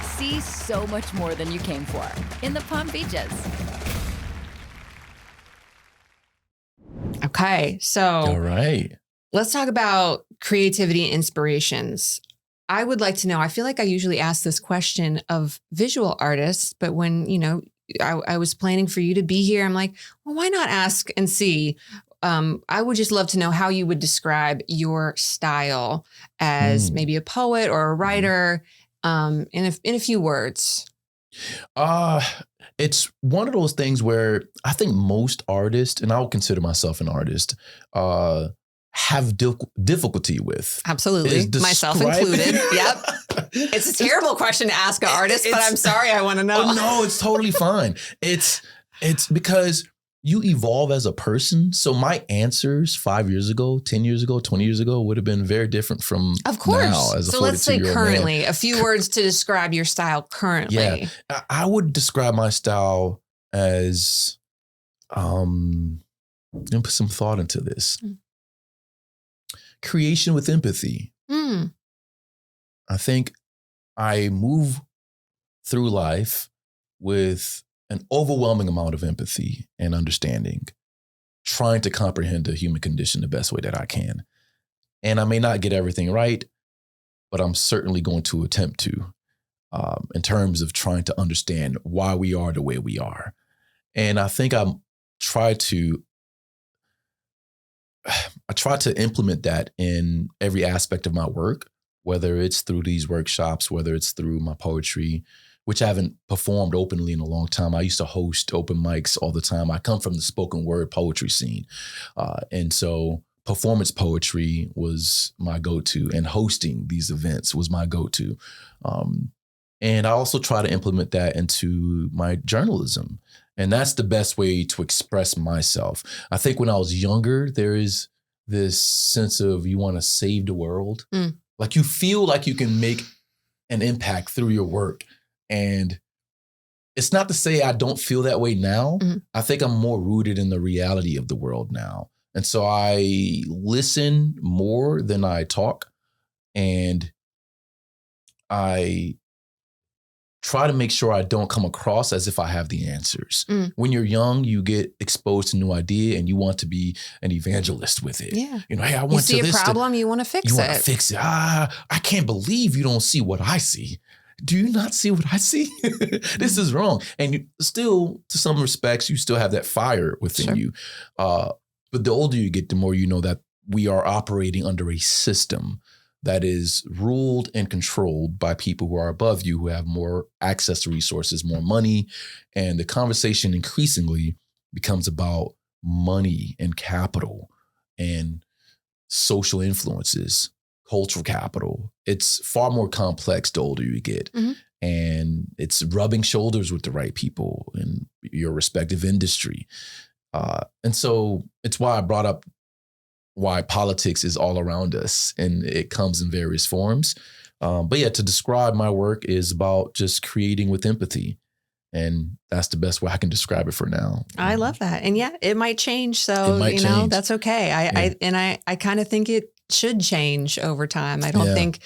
S3: See so much more than you came for in the Palm Beaches.
S1: Okay, so
S2: all right.
S1: Let's talk about creativity and inspirations. I would like to know, I feel like I usually ask this question of visual artists, but when, I was planning for you to be here, I'm like, well, why not ask and see? I would just love to know how you would describe your style as maybe a poet or a writer, in a few words.
S2: It's one of those things where I think most artists, and I would consider myself an artist, have difficulty with.
S1: Absolutely. Myself included. Yep. It's a terrible question to ask an artist, but I'm sorry. I want to know.
S2: Oh, no, it's totally fine. It's because you evolve as a person. So my answers 5 years ago, 10 years ago, 20 years ago would have been very different from
S1: of course.
S2: Now as a 42-year-old
S1: So let's say currently,
S2: man.
S1: A few words to describe your style currently.
S2: Yeah, I would describe my style as, let me put some thought into this. Creation with empathy. I think I move through life with an overwhelming amount of empathy and understanding, trying to comprehend the human condition the best way that I can. And I may not get everything right, but I'm certainly going to attempt to, in terms of trying to understand why we are the way we are. And I think I try to implement that in every aspect of my work, whether it's through these workshops, whether it's through my poetry, which I haven't performed openly in a long time. I used to host open mics all the time. I come from the spoken word poetry scene. And so performance poetry was my go-to, and hosting these events was my go-to. And I also try to implement that into my journalism. And that's the best way to express myself. I think when I was younger, there is this sense of you want to save the world. Like you feel like you can make an impact through your work. And it's not to say I don't feel that way now. I think I'm more rooted in the reality of the world now. And so I listen more than I talk. And I try to make sure I don't come across as if I have the answers. When you're young, you get exposed to new idea and you want to be an evangelist with it.
S1: Yeah.
S2: You know, hey, I want
S1: You see
S2: to
S1: a
S2: this.
S1: problem, you want to fix
S2: You
S1: it.
S2: want to fix it. I can't believe you don't see what I see. Do you not see what I see? This is wrong. And you still, to some respects, you still have that fire within you. But the older you get, the more you know that we are operating under a system that is ruled and controlled by people who are above you, who have more access to resources, more money. And the conversation increasingly becomes about money and capital and social influences, cultural capital. It's far more complex the older you get. And it's rubbing shoulders with the right people in your respective industry. And so it's why I brought up why politics is all around us and it comes in various forms. But yeah, to describe my work is about just creating with empathy. And that's the best way I can describe it for now.
S1: I love that. And yeah, it might change. So, that's okay. I kind of think it should change over time. I don't think,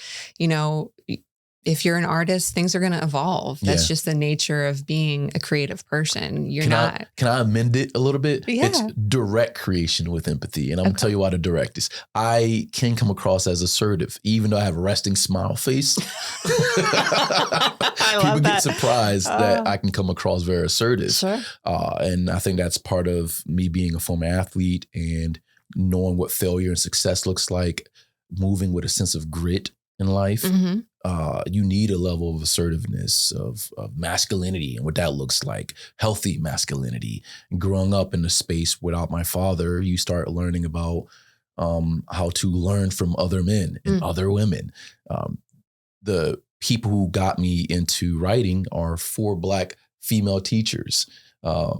S1: if you're an artist, things are going to evolve. That's just the nature of being a creative person. Can I
S2: amend it a little bit?
S1: Yeah.
S2: It's direct creation with empathy. And I'm going to tell you why to direct this. I can come across as assertive, even though I have a resting smile face. People get surprised that I can come across very assertive.
S1: Sure.
S2: And I think that's part of me being a former athlete and knowing what failure and success looks like, moving with a sense of grit in life. You need a level of assertiveness, of masculinity and what that looks like, healthy masculinity. And growing up in a space without my father, you start learning about how to learn from other men and other women. The people who got me into writing are 4 Black female teachers,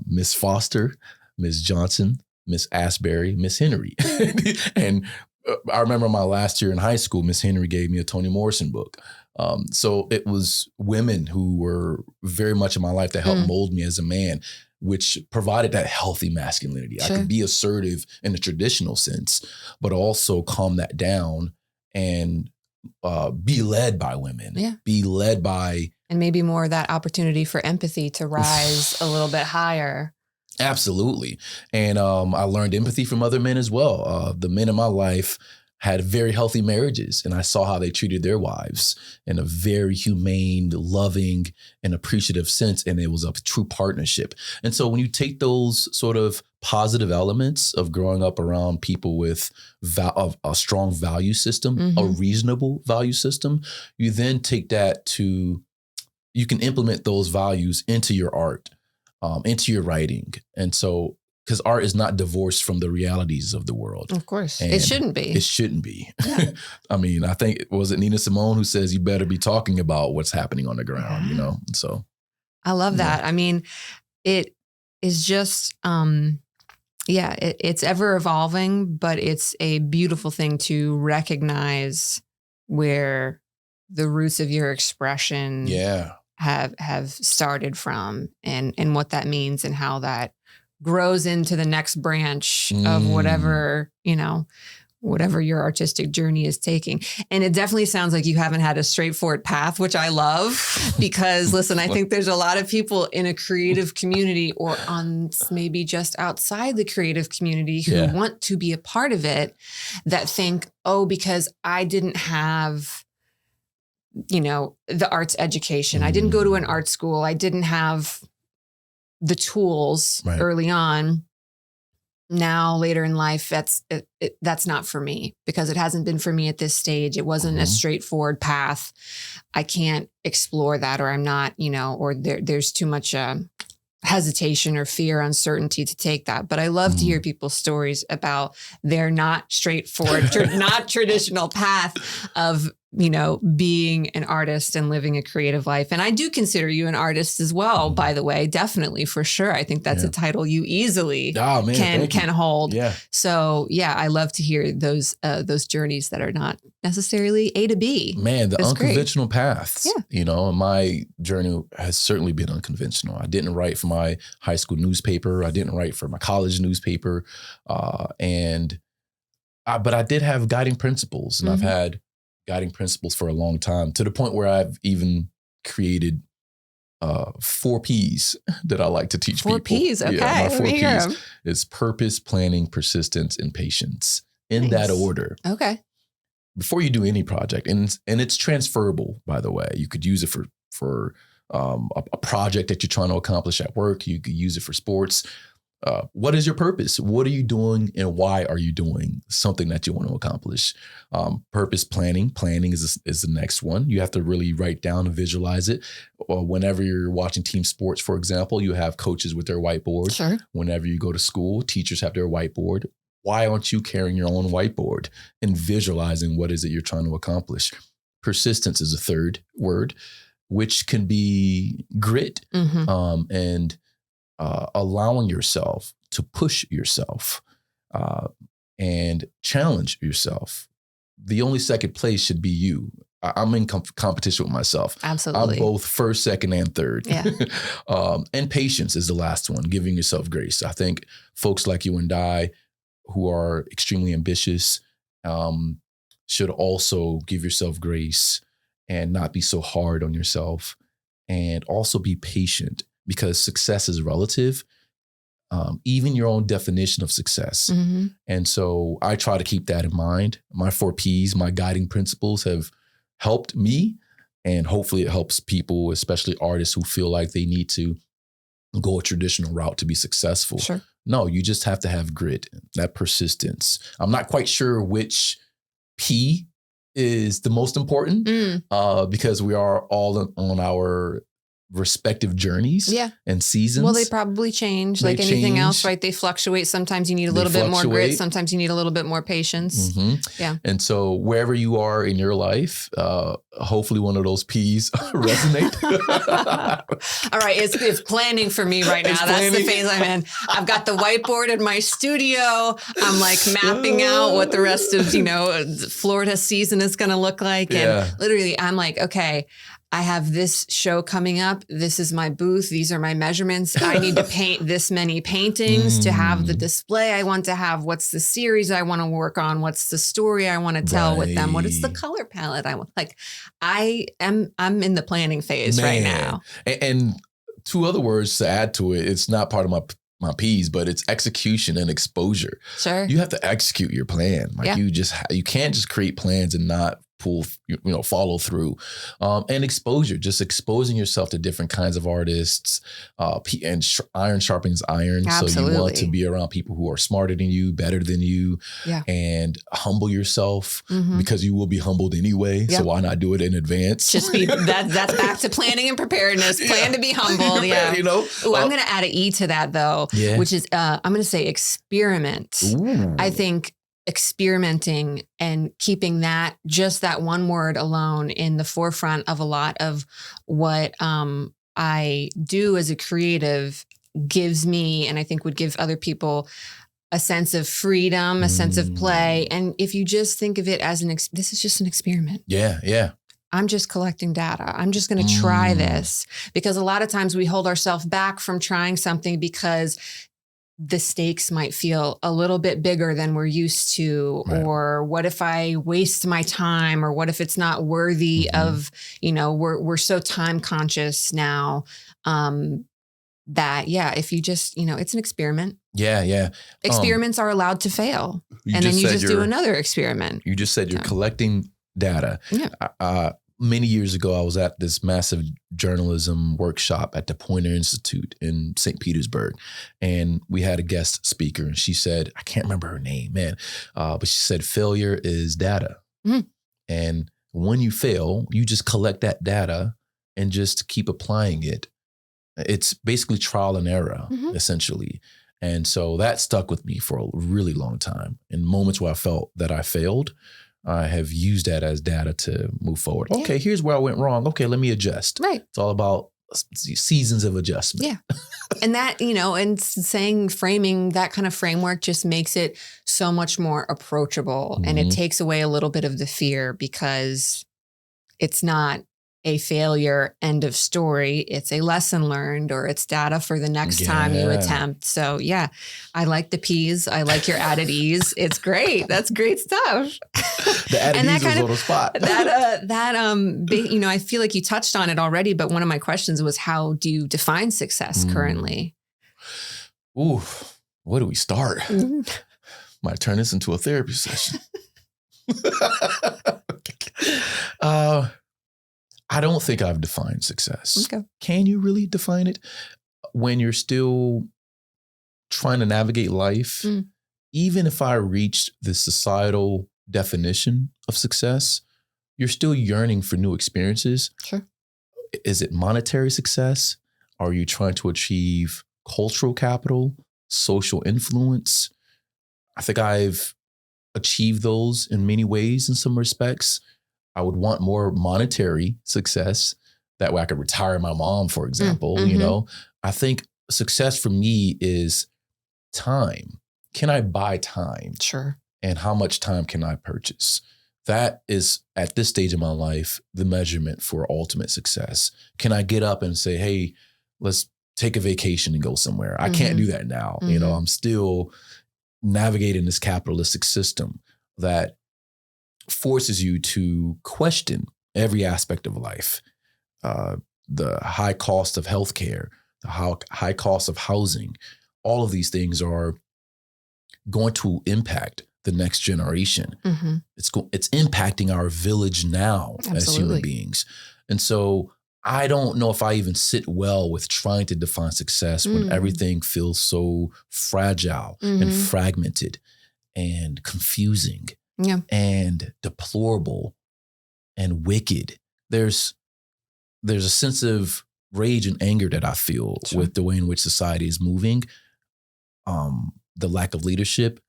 S2: Miss Foster, Miss Johnson, Miss Asbury, Miss Henry. And I remember my last year in high school, Miss Henry gave me a Toni Morrison book. So it was women who were very much in my life that helped mold me as a man, which provided that healthy masculinity. Sure. I could be assertive in the traditional sense, but also calm that down and be led by women, be led by.
S1: And maybe more of that opportunity for empathy to rise a little bit higher.
S2: Absolutely. And I learned empathy from other men as well. The men in my life had very healthy marriages, and I saw how they treated their wives in a very humane, loving, and appreciative sense. And it was a true partnership. And so when you take those sort of positive elements of growing up around people with a strong value system, a reasonable value system, you then take that to, you can implement those values into your art, into your writing. And so, because art is not divorced from the realities of the world.
S1: Of course.
S2: And
S1: it shouldn't be.
S2: It shouldn't be. Yeah. I mean, I think, was it Nina Simone who says you better be talking about what's happening on the ground, So.
S1: I love that. I mean, it is just, it's ever evolving, but it's a beautiful thing to recognize where the roots of your expression have started from and what that means and how that grows into the next branch of whatever your artistic journey is taking. And it definitely sounds like you haven't had a straightforward path, which I love, because listen, I think there's a lot of people in a creative community or on maybe just outside the creative community who want to be a part of it that think, because I didn't have the arts education. I didn't go to an art school. I didn't have the tools early on. Now, later in life, that's not for me because it hasn't been for me at this stage. It wasn't a straightforward path. I can't explore that, or I'm not, or there's too much hesitation or fear, uncertainty to take that. But I love to hear people's stories about their not straightforward, not traditional path of, being an artist and living a creative life. And I do consider you an artist as well, by the way, definitely, for sure. I think that's a title you easily can hold. Yeah. So I love to hear those journeys that are not necessarily A to B.
S2: Man, the unconventional paths, and my journey has certainly been unconventional. I didn't write for my high school newspaper. I didn't write for my college newspaper. But I did have guiding principles, and I've had guiding principles for a long time, to the point where I've even created 4 P's that I like to teach people.
S1: 4 P's, okay.
S2: Yeah, my 4
S1: Let me hear 'em.
S2: P's is purpose, planning, persistence, and patience. In that
S1: Nice.
S2: order.
S1: Okay.
S2: Before you do any project, and it's transferable, by the way. You could use it for a project that you're trying to accomplish at work. You could use it for sports. What is your purpose? What are you doing, and why are you doing something that you want to accomplish? Purpose planning. Planning is the next one. You have to really write down and visualize it. Whenever you're watching team sports, for example, you have coaches with their whiteboard.
S1: Sure.
S2: Whenever you go to school, teachers have their whiteboard. Why aren't you carrying your own whiteboard and visualizing what is it you're trying to accomplish? Persistence is a third word, which can be grit, and allowing yourself to push yourself and challenge yourself. The only second place should be you. I'm in competition with myself.
S1: Absolutely.
S2: I'm both first, second, and third.
S1: Yeah.
S2: And patience is the last one, giving yourself grace. I think folks like you and I who are extremely ambitious should also give yourself grace and not be so hard on yourself, and also be patient, because success is relative, even your own definition of success. And so I try to keep that in mind. My 4 Ps, my guiding principles have helped me, and hopefully it helps people, especially artists who feel like they need to go a traditional route to be successful.
S1: Sure.
S2: No, you just have to have grit, that persistence. I'm not quite sure which P is the most important because we are all on our respective journeys and seasons.
S1: Well, they probably change like anything else, right? They fluctuate. Sometimes you need a little bit more grit. Sometimes you need a little bit more patience. Yeah.
S2: And so wherever you are in your life, hopefully one of those P's resonate.
S1: All right. It's planning for me right now. That's the phase I'm in. I've got the whiteboard in my studio. I'm like mapping out what the rest of, Florida season is going to look like. And literally I'm like, okay, I have this show coming up. This is my booth. These are my measurements. I need to paint this many paintings to have the display I want to have. What's the series I want to work on? What's the story I want to tell with them? What is the color palette I want? Like, I'm in the planning phase right now.
S2: And 2 other words to add to it. It's not part of my P's, but it's execution and exposure.
S1: Sure.
S2: You have to execute your plan. Like you can't just create plans and not follow through, and exposure, just exposing yourself to different kinds of artists, and iron sharpens iron.
S1: Absolutely.
S2: So you want to be around people who are smarter than you, better than you, and humble yourself because you will be humbled anyway. So why not do it in advance?
S1: Just be that's back to planning and preparedness. Plan to be humble. Yeah. Ooh, I'm going to add an E to that though, which is I'm going to say experiment.
S2: Ooh.
S1: I think experimenting and keeping that one word alone in the forefront of a lot of what I do as a creative gives me, and I think would give other people, a sense of freedom, a sense of play. And if you just think of it as this is just an experiment.
S2: Yeah.
S1: I'm just collecting data. I'm just going to try this, because a lot of times we hold ourselves back from trying something because the stakes might feel a little bit bigger than we're used to, or what if I waste my time, or what if it's not worthy of, we're so time conscious now, that, if you just, it's an experiment.
S2: Yeah.
S1: Experiments are allowed to fail. And then you just do another experiment.
S2: You just said you're collecting data.
S1: Yeah.
S2: Many years ago, I was at this massive journalism workshop at the Poynter Institute in St. Petersburg. And we had a guest speaker, and she said, I can't remember her name, but she said, failure is data. And when you fail, you just collect that data and just keep applying it. It's basically trial and error, essentially. And so that stuck with me for a really long time. In moments where I felt that I failed, I have used that as data to move forward. Okay, here's where I went wrong. Okay, let me adjust.
S1: Right.
S2: It's all about seasons of adjustment.
S1: Yeah. And that, and framing that kind of framework just makes it so much more approachable. And it takes away a little bit of the fear, because it's not a failure, end of story. It's a lesson learned, or it's data for the next time you attempt. So yeah, I like the P's. I like your at ease. It's great. That's great stuff.
S2: The at ease was on the spot.
S1: I feel like you touched on it already, but one of my questions was, how do you define success currently?
S2: Ooh, where do we start? Might turn this into a therapy session. I don't think I've defined success.
S1: Okay.
S2: Can you really define it when you're still trying to navigate life? Even if I reached the societal definition of success, you're still yearning for new experiences.
S1: Sure.
S2: Is it monetary success? Are you trying to achieve cultural capital, social influence? I think I've achieved those in many ways in some respects. I would want more monetary success. That way I could retire my mom, for example. I think success for me is time. Can I buy time?
S1: Sure.
S2: And how much time can I purchase? That is, at this stage of my life, the measurement for ultimate success. Can I get up and say, hey, let's take a vacation and go somewhere? I can't do that now. I'm still navigating this capitalistic system that forces you to question every aspect of life. The high cost of healthcare, the high cost of housing, all of these things are going to impact the next generation. It's impacting our village now as human beings. And so I don't know if I even sit well with trying to define success when everything feels so fragile and fragmented and confusing and deplorable and wicked. There's a sense of rage and anger that I feel with the way in which society is moving, the lack of leadership.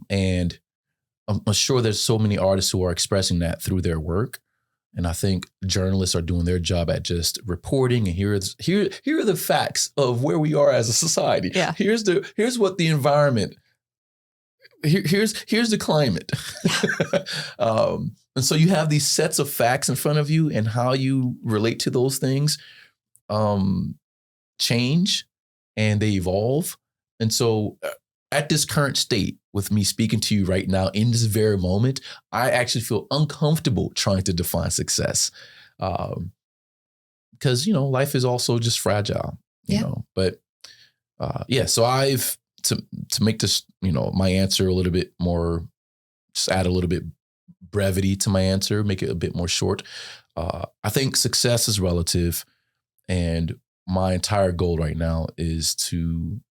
S2: And I'm sure there's so many artists who are expressing that through their work. And I think journalists are doing their job at just reporting. And here are the facts of where we are as a society.
S1: Yeah.
S2: Here's what the environment. Here's the climate. And so you have these sets of facts in front of you, and how you relate to those things change and they evolve. And so at this current state, with me speaking to you right now in this very moment, I actually feel uncomfortable trying to define success. Because, life is also just fragile, but so I've, to make this, my answer a little bit more, just add a little bit brevity to my answer, make it a bit more short. I think success is relative, and my entire goal right now is to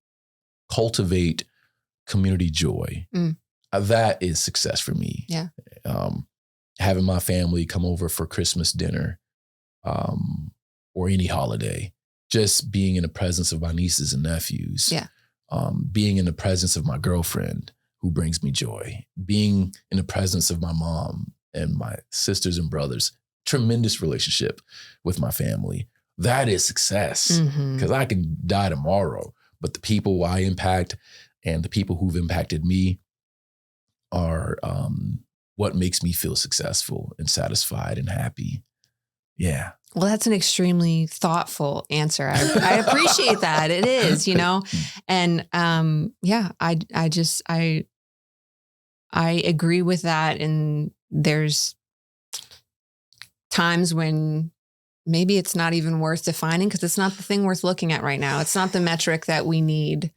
S2: cultivate community joy. That is success for me.
S1: Yeah.
S2: Having my family come over for Christmas dinner, or any holiday, just being in the presence of my nieces and nephews.
S1: Yeah.
S2: Being in the presence of my girlfriend, who brings me joy, being in the presence of my mom and my sisters and brothers, tremendous relationship with my family. That is success, because I can die tomorrow, but the people I impact and the people who've impacted me are what makes me feel successful and satisfied and happy. Yeah.
S1: Well, that's an extremely thoughtful answer. I appreciate that. It is, and I agree with that. And there's times when maybe it's not even worth defining, because it's not the thing worth looking at right now. It's not the metric that we need.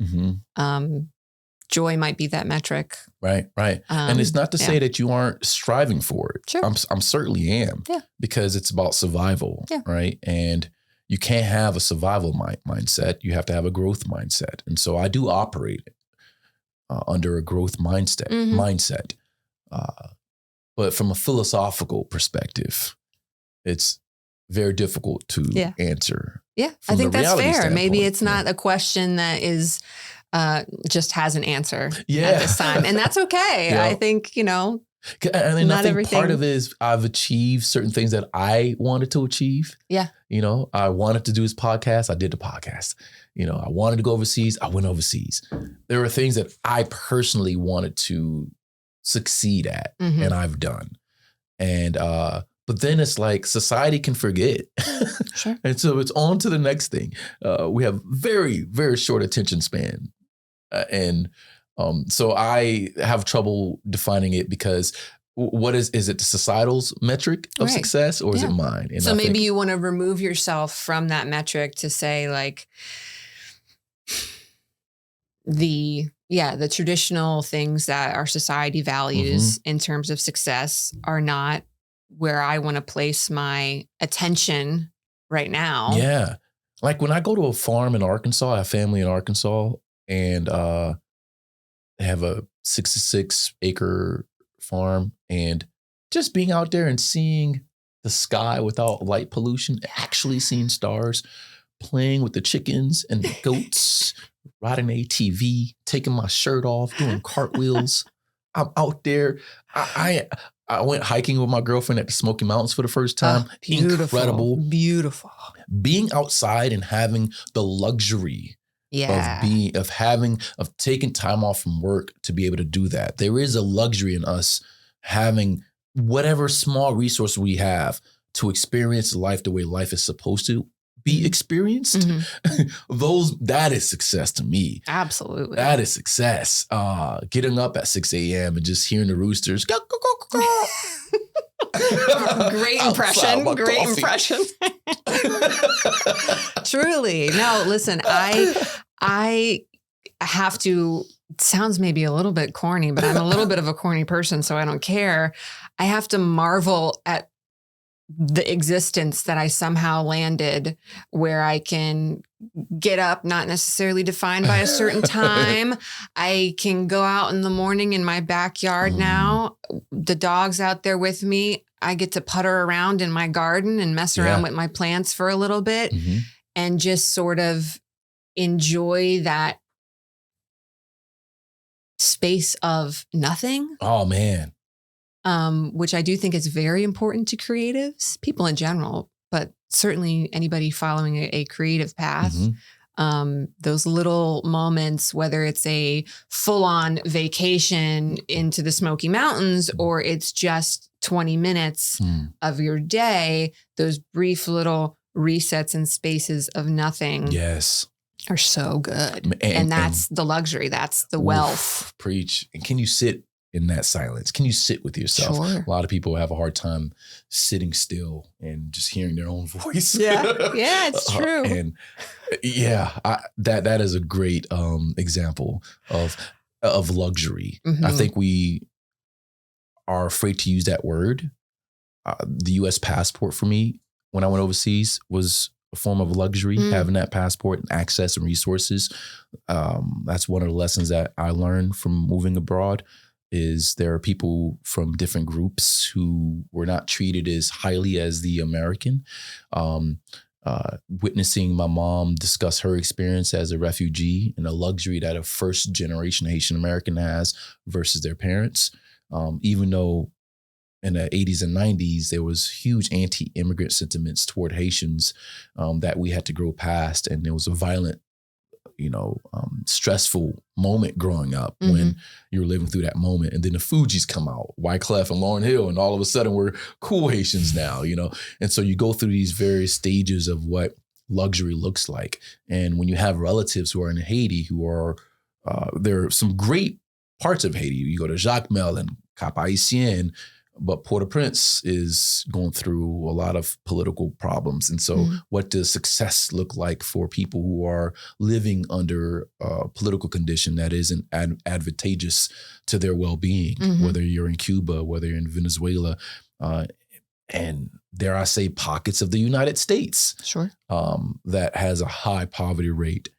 S1: Joy might be that metric. Right.
S2: And it's not to say that you aren't striving for it.
S1: Sure.
S2: I'm certainly am.
S1: Yeah.
S2: Because it's about survival.
S1: Yeah.
S2: Right. And you can't have a survival mindset. You have to have a growth mindset. And so I do operate under a growth mindset. But from a philosophical perspective, it's very difficult to answer.
S1: Yeah. I think that's fair. Maybe it's not a question that is just has an answer at this time. And that's okay. I think,
S2: and then I think part of it is I've achieved certain things that I wanted to achieve.
S1: Yeah.
S2: I wanted to do this podcast. I did the podcast. I wanted to go overseas. I went overseas. There were things that I personally wanted to succeed at, and I've done. And But then it's like society can forget.
S1: Sure.
S2: And so it's on to the next thing. We have very, very short attention span. So I have trouble defining it because what is it the societal's metric of success or is it mine? And
S1: so maybe you want to remove yourself from that metric to say like the traditional things that our society values in terms of success are not where I want to place my attention right now.
S2: Yeah. Like when I go to a farm in Arkansas, I have family in Arkansas and they have a 66-acre farm, and just being out there and seeing the sky without light pollution, actually seeing stars, playing with the chickens and the goats, riding an ATV, taking my shirt off, doing cartwheels. I'm out there. I went hiking with my girlfriend at the Smoky Mountains for the first time. Incredible.
S1: Beautiful.
S2: Being outside and having the luxury of taking time off from work to be able to do that. There is a luxury in us having whatever small resource we have to experience life the way life is supposed to be experienced. That is success to me.
S1: Absolutely.
S2: That is success. Getting up at 6 a.m. and just hearing the roosters go, go, go, go.
S1: Great impression. Great impression. Truly. No, listen, I have to, it sounds maybe a little bit corny, but I'm a little bit of a corny person, so I don't care. I have to marvel at the existence that I somehow landed where I can get up, not necessarily defined by a certain time. I can go out in the morning in my backyard now. The dog's out there with me. I get to putter around in my garden and mess around with my plants for a little bit and just sort of enjoy that space of nothing.
S2: Oh, man.
S1: Which I do think is very important to creatives, people in general, but certainly anybody following a creative path. Those little moments, whether it's a full-on vacation into the Smoky Mountains or it's just 20 minutes of your day, those brief little resets and spaces of nothing are so good. And that's the luxury. That's the wealth.
S2: Preach. And can you sit in that silence? Can you sit with yourself?
S1: Sure.
S2: A lot of people have a hard time sitting still and just hearing their own voice.
S1: Yeah, it's true.
S2: That is a great example of luxury. I think we are afraid to use that word. The U.S. passport for me, when I went overseas, was a form of luxury, having that passport and access and resources. That's one of the lessons that I learned from moving abroad. Is there are people from different groups who were not treated as highly as the American. Witnessing my mom discuss her experience as a refugee and the luxury that a first generation Haitian American has versus their parents. Even though in the 80s and 90s, there was huge anti-immigrant sentiments toward Haitians that we had to grow past. And there was a violent, stressful moment growing up when you were living through that moment. And then the Fugees come out, Wyclef and Lauryn Hill, and all of a sudden we're cool Haitians now, And so you go through these various stages of what luxury looks like. And when you have relatives who are in Haiti, who are, there are some great parts of Haiti. You go to Jacmel and Cap Haitien, but Port-au-Prince is going through a lot of political problems. And so what does success look like for people who are living under a political condition that isn't advantageous to their well-being, whether you're in Cuba, whether you're in Venezuela, and dare I say pockets of the United States that has a high poverty rate.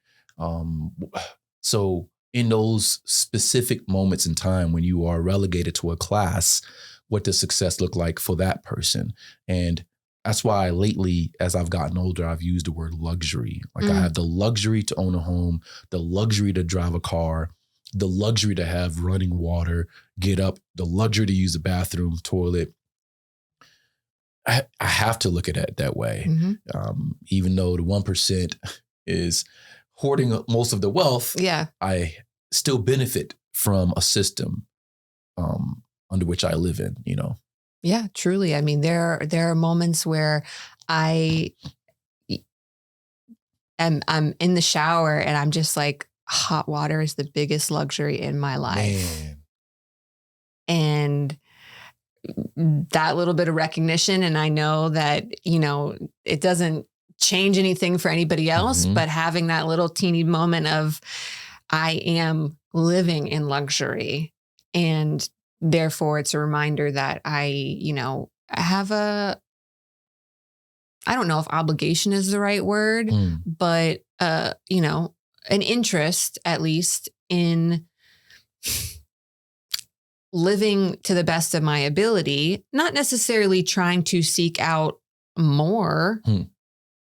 S2: So in those specific moments in time when you are relegated to a class, what does success look like for that person? And that's why lately, as I've gotten older, I've used the word luxury. Like I have the luxury to own a home, the luxury to drive a car, the luxury to have running water, get up, the luxury to use the bathroom, toilet. I have to look at it that way. Even though the 1% is hoarding most of the wealth, I still benefit from a system under which I live in,
S1: Yeah, truly. I mean, there are moments where I'm in the shower and I'm just like, hot water is the biggest luxury in my life.
S2: Man.
S1: And that little bit of recognition, and I know that, it doesn't change anything for anybody else,
S2: Mhm.
S1: but having that little teeny moment of, I am living in luxury, and therefore it's a reminder that I have I don't know if obligation is the right word,
S2: Mm.
S1: but, an interest at least in living to the best of my ability, not necessarily trying to seek out more,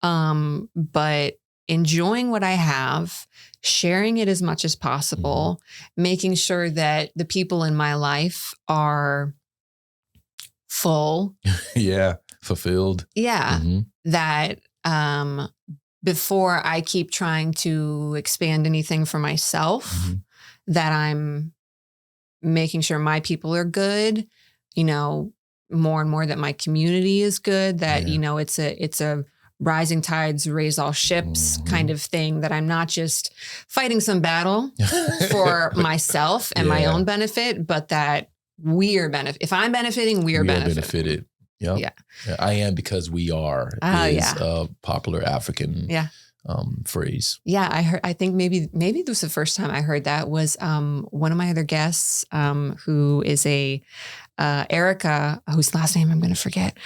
S1: but enjoying what I have, sharing it as much as possible, making sure that the people in my life are full.
S2: Yeah. Fulfilled.
S1: Yeah.
S2: Mhm.
S1: That before I keep trying to expand anything for myself,
S2: Mhm.
S1: that I'm making sure my people are good, more and more that my community is good, that,
S2: Yeah.
S1: it's a rising tides raise all ships kind of thing, that I'm not just fighting some battle for myself and my own benefit, but that we are if I'm benefiting, we are benefited.
S2: Yep.
S1: Yeah.
S2: I am because we are is a popular African phrase.
S1: Yeah, I think maybe this was the first time I heard that was one of my other guests, who is Erica, whose last name I'm going to forget.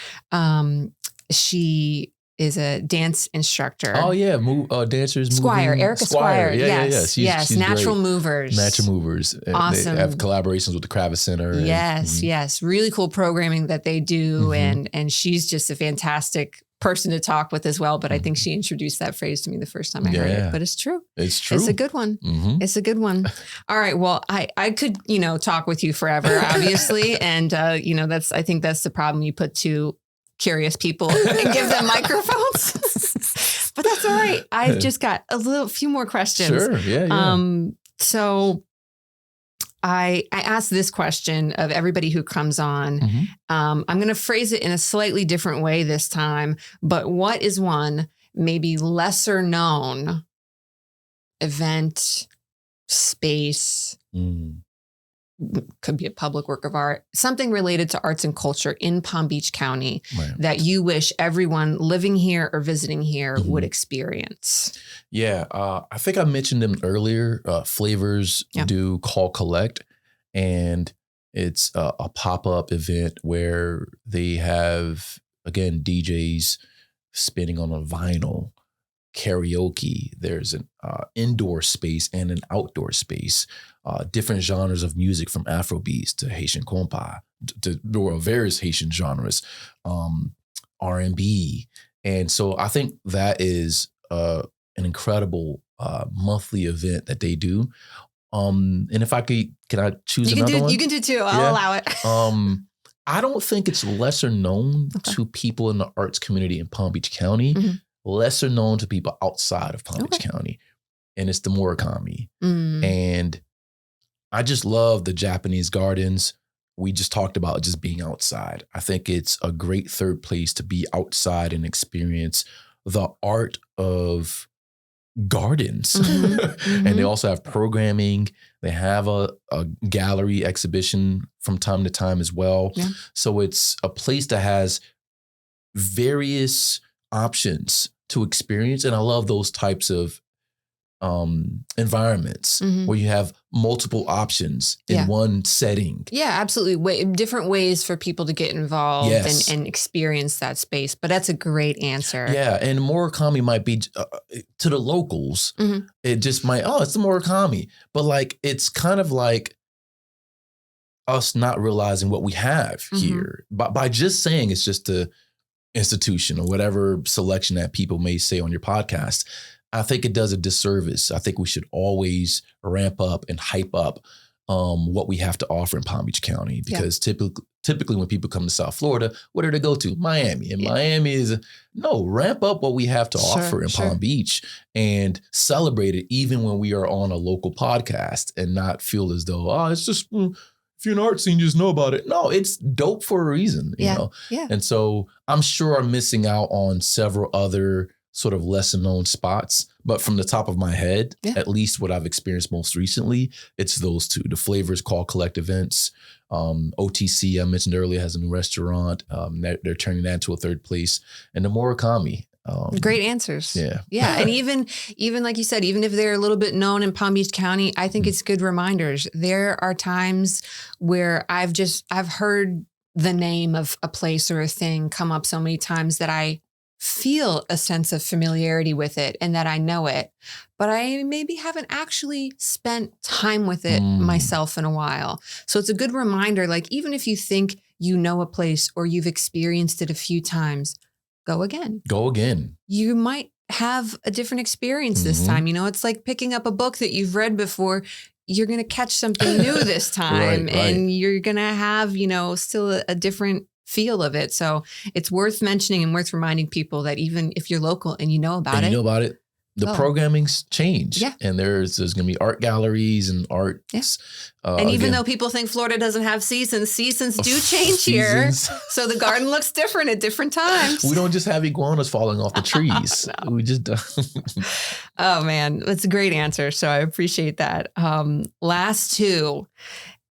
S1: She is a dance instructor.
S2: Oh yeah, dancers.
S1: Squire,
S2: moving.
S1: Erica Squire. Yes.
S2: She's
S1: Natural
S2: great.
S1: Movers.
S2: Natural Movers.
S1: Awesome.
S2: They have collaborations with the Kravitz Center.
S1: Yes. Really cool programming that they do. And she's just a fantastic person to talk with as well. But I think she introduced that phrase to me the first time I heard it. But it's true.
S2: It's true.
S1: It's a good one. It's a good one. All right. Well, I could, talk with you forever, obviously. And, I think that's the problem. You put two curious people and give them microphones. But that's all right. I've just got a few more questions.
S2: Sure. Yeah.
S1: So I asked this question of everybody who comes on. I'm going to phrase it in a slightly different way this time, but what is one maybe lesser known event, space, could be a public work of art, something related to arts and culture in Palm Beach County that you wish everyone living here or visiting here would experience?
S2: Yeah. I think I mentioned them earlier. Flavors do Call Collect, and it's a pop-up event where they have, again, DJs spinning on a vinyl, karaoke. There's an indoor space and an outdoor space. Different genres of music, from Afrobeats to Haitian compa, to various Haitian genres, R&B. And so I think that is an incredible monthly event that they do. And if I can I choose another one?
S1: You can do two. I'll allow it.
S2: I don't think it's lesser known to people in the arts community in Palm Beach County, lesser known to people outside of Palm Beach County. And it's the Murakami. And I just love the Japanese gardens. We just talked about just being outside. I think it's a great third place to be outside and experience the art of gardens. And they also have programming. They have a gallery exhibition from time to time as well. So it's a place that has various options to experience. And I love those types of environments where you have multiple options in one setting.
S1: Yeah, absolutely. Different ways for people to get involved and experience that space. But that's a great answer.
S2: Yeah. And Murakami might be to the locals. It just might, it's the Murakami. But like, it's kind of like us not realizing what we have here. By just saying it's just a institution or whatever selection that people may say on your podcast, I think it does a disservice. I think we should always ramp up and hype up what we have to offer in Palm Beach County, because typically when people come to South Florida, where do they go to? Miami. And Miami is, ramp up what we have to offer in Palm Beach and celebrate it even when we are on a local podcast, and not feel as though, it's just if you're in art scene, you just know about it. No, it's dope for a reason, you know?
S1: Yeah.
S2: And so I'm sure I'm missing out on several other sort of lesser known spots, but from the top of my head, at least what I've experienced most recently, it's those two. The Flavors Call Collect events. OTC, I mentioned earlier, has a new restaurant. They're turning that into a third place. And the Murakami.
S1: Great answers.
S2: Yeah.
S1: Yeah. And even like you said, even if they're a little bit known in Palm Beach County, I think it's good reminders. There are times where I've heard the name of a place or a thing come up so many times that I feel a sense of familiarity with it and that I know it, but I maybe haven't actually spent time with it myself in a while. So it's a good reminder, like even if you think you know a place or you've experienced it a few times, go again.
S2: Go again.
S1: You might have a different experience this time. You know, it's like picking up a book that you've read before. You're going to catch something new this time and you're going to have, you know, still a different feel of it. So it's worth mentioning and worth reminding people that even if you're local and you know about it,
S2: the programming's changed.
S1: Yeah.
S2: And there's going to be art galleries and art.
S1: Yeah. And even though people think Florida doesn't have seasons do change here. So the garden looks different at different times.
S2: We don't just have iguanas falling off the trees.
S1: No.
S2: We just don't.
S1: Oh man, that's a great answer. So I appreciate that. Last two,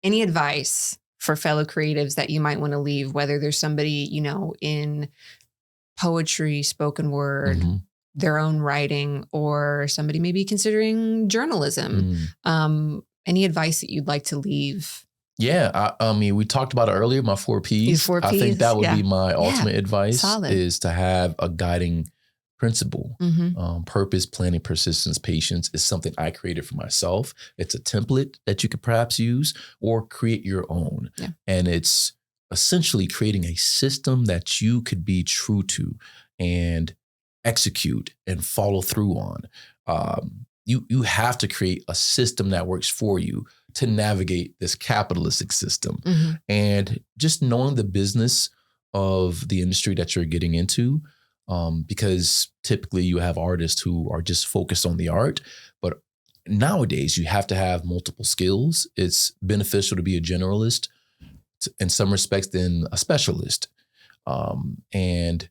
S1: any advice for fellow creatives that you might want to leave, whether there's somebody, you know, in poetry, spoken word, their own writing, or somebody maybe considering journalism. Any advice that you'd like to leave?
S2: Yeah. I mean, we talked about it earlier, my 4 Ps. I think that would be my ultimate advice.
S1: Solid.
S2: Is to have a guiding principle. Purpose, planning, persistence, patience is something I created for myself. It's a template that you could perhaps use or create your own. Yeah. And it's essentially creating a system that you could be true to and execute and follow through on. You have to create a system that works for you to navigate this capitalistic system. And just knowing the business of the industry that you're getting into, because typically you have artists who are just focused on the art, but nowadays you have to have multiple skills. It's beneficial to be a generalist in some respects than a specialist. And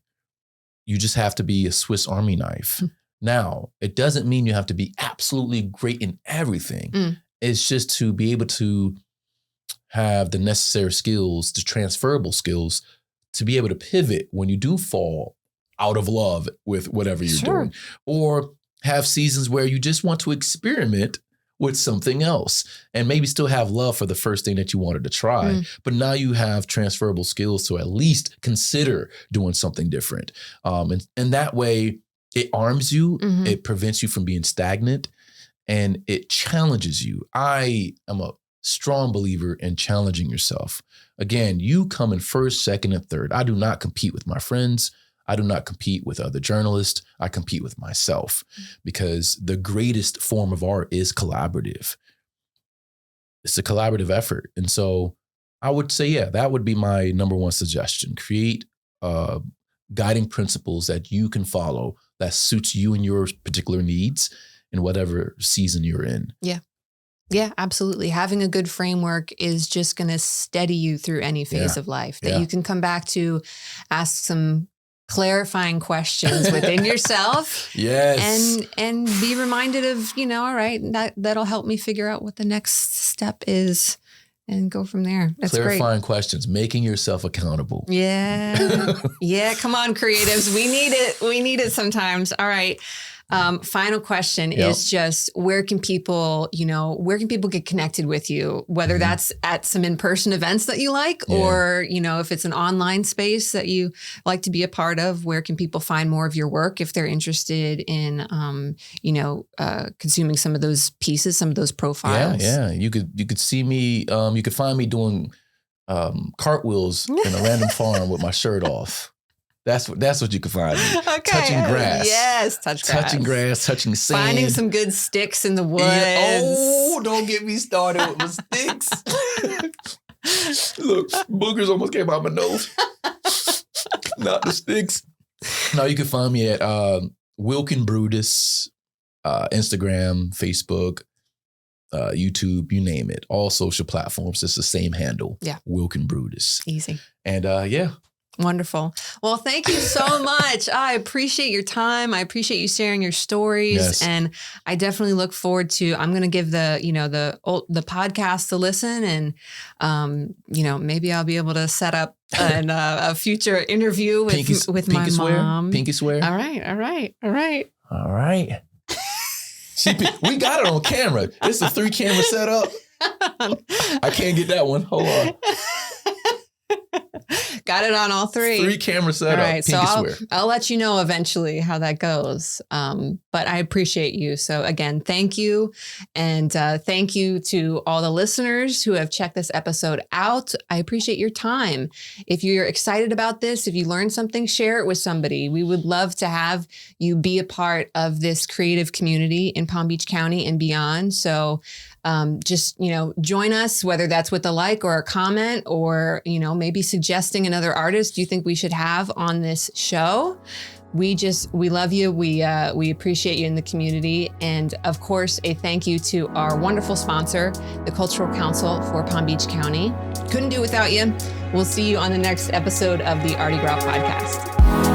S2: you just have to be a Swiss Army knife. Now, it doesn't mean you have to be absolutely great in everything. It's just to be able to have the necessary skills, the transferable skills, to be able to pivot when you do fall out of love with whatever you're doing. Or have seasons where you just want to experiment with something else and maybe still have love for the first thing that you wanted to try. But now you have transferable skills to at least consider doing something different. And that way it arms you, it prevents you from being stagnant, and it challenges you. I am a strong believer in challenging yourself. Again, you come in first, second, and third. I do not compete with my friends. I do not compete with other journalists. I compete with myself, because the greatest form of art is collaborative. It's a collaborative effort. And so I would say, yeah, that would be my number one suggestion. Create guiding principles that you can follow that suits you and your particular needs in whatever season you're in. Yeah.
S1: Yeah, absolutely. Having a good framework is just going to steady you through any phase of life that you can come back to, ask some clarifying questions within yourself. And be reminded of, you know, all right, that'll help me figure out what the next step is and go from there. That's
S2: clarifying
S1: great.
S2: Questions, making yourself accountable.
S1: Yeah. Yeah. Come on, creatives. We need it. We need it sometimes. All right. Final question is just, where can people get connected with you? Whether that's at some in-person events that you like, or, you know, if it's an online space that you like to be a part of, where can people find more of your work if they're interested in, consuming some of those pieces, some of those profiles? Yeah.
S2: You could see me, you could find me doing, cartwheels in a random farm with my shirt off. That's what you can find me.
S1: Okay.
S2: Touching grass.
S1: Yes, touching grass,
S2: touching sand.
S1: Finding some good sticks in the woods.
S2: Yeah. Oh, don't get me started with my sticks. Look, boogers almost came out my nose. Not the sticks. No, you can find me at Wilkine Brutus, Instagram, Facebook. YouTube, you name it, all social platforms. It's the same handle.
S1: Yeah.
S2: Wilkine Brutus.
S1: Easy.
S2: And yeah.
S1: Wonderful. Well, thank you so much. I appreciate your time. I appreciate you sharing your stories.
S2: Yes.
S1: And I definitely look forward to, I'm going to give the podcast a listen, and, maybe I'll be able to set up a future interview with my mom.
S2: Pinky swear.
S1: All right.
S2: All right. We got it on camera. It's a 3-camera setup. I can't get that one. Hold on.
S1: Got it on all 3.
S2: 3-camera setup.
S1: All right, so
S2: Pinky swear.
S1: I'll let you know eventually how that goes. But I appreciate you. So again, thank you. And thank you to all the listeners who have checked this episode out. I appreciate your time. If you're excited about this, if you learned something, share it with somebody. We would love to have you be a part of this creative community in Palm Beach County and beyond. So just, join us, whether that's with a like or a comment, or, maybe suggesting another artist you think we should have on this show. We love you. We appreciate you in the community. And of course, a thank you to our wonderful sponsor, the Cultural Council for Palm Beach County. Couldn't do it without you. We'll see you on the next episode of the Artie Gras podcast.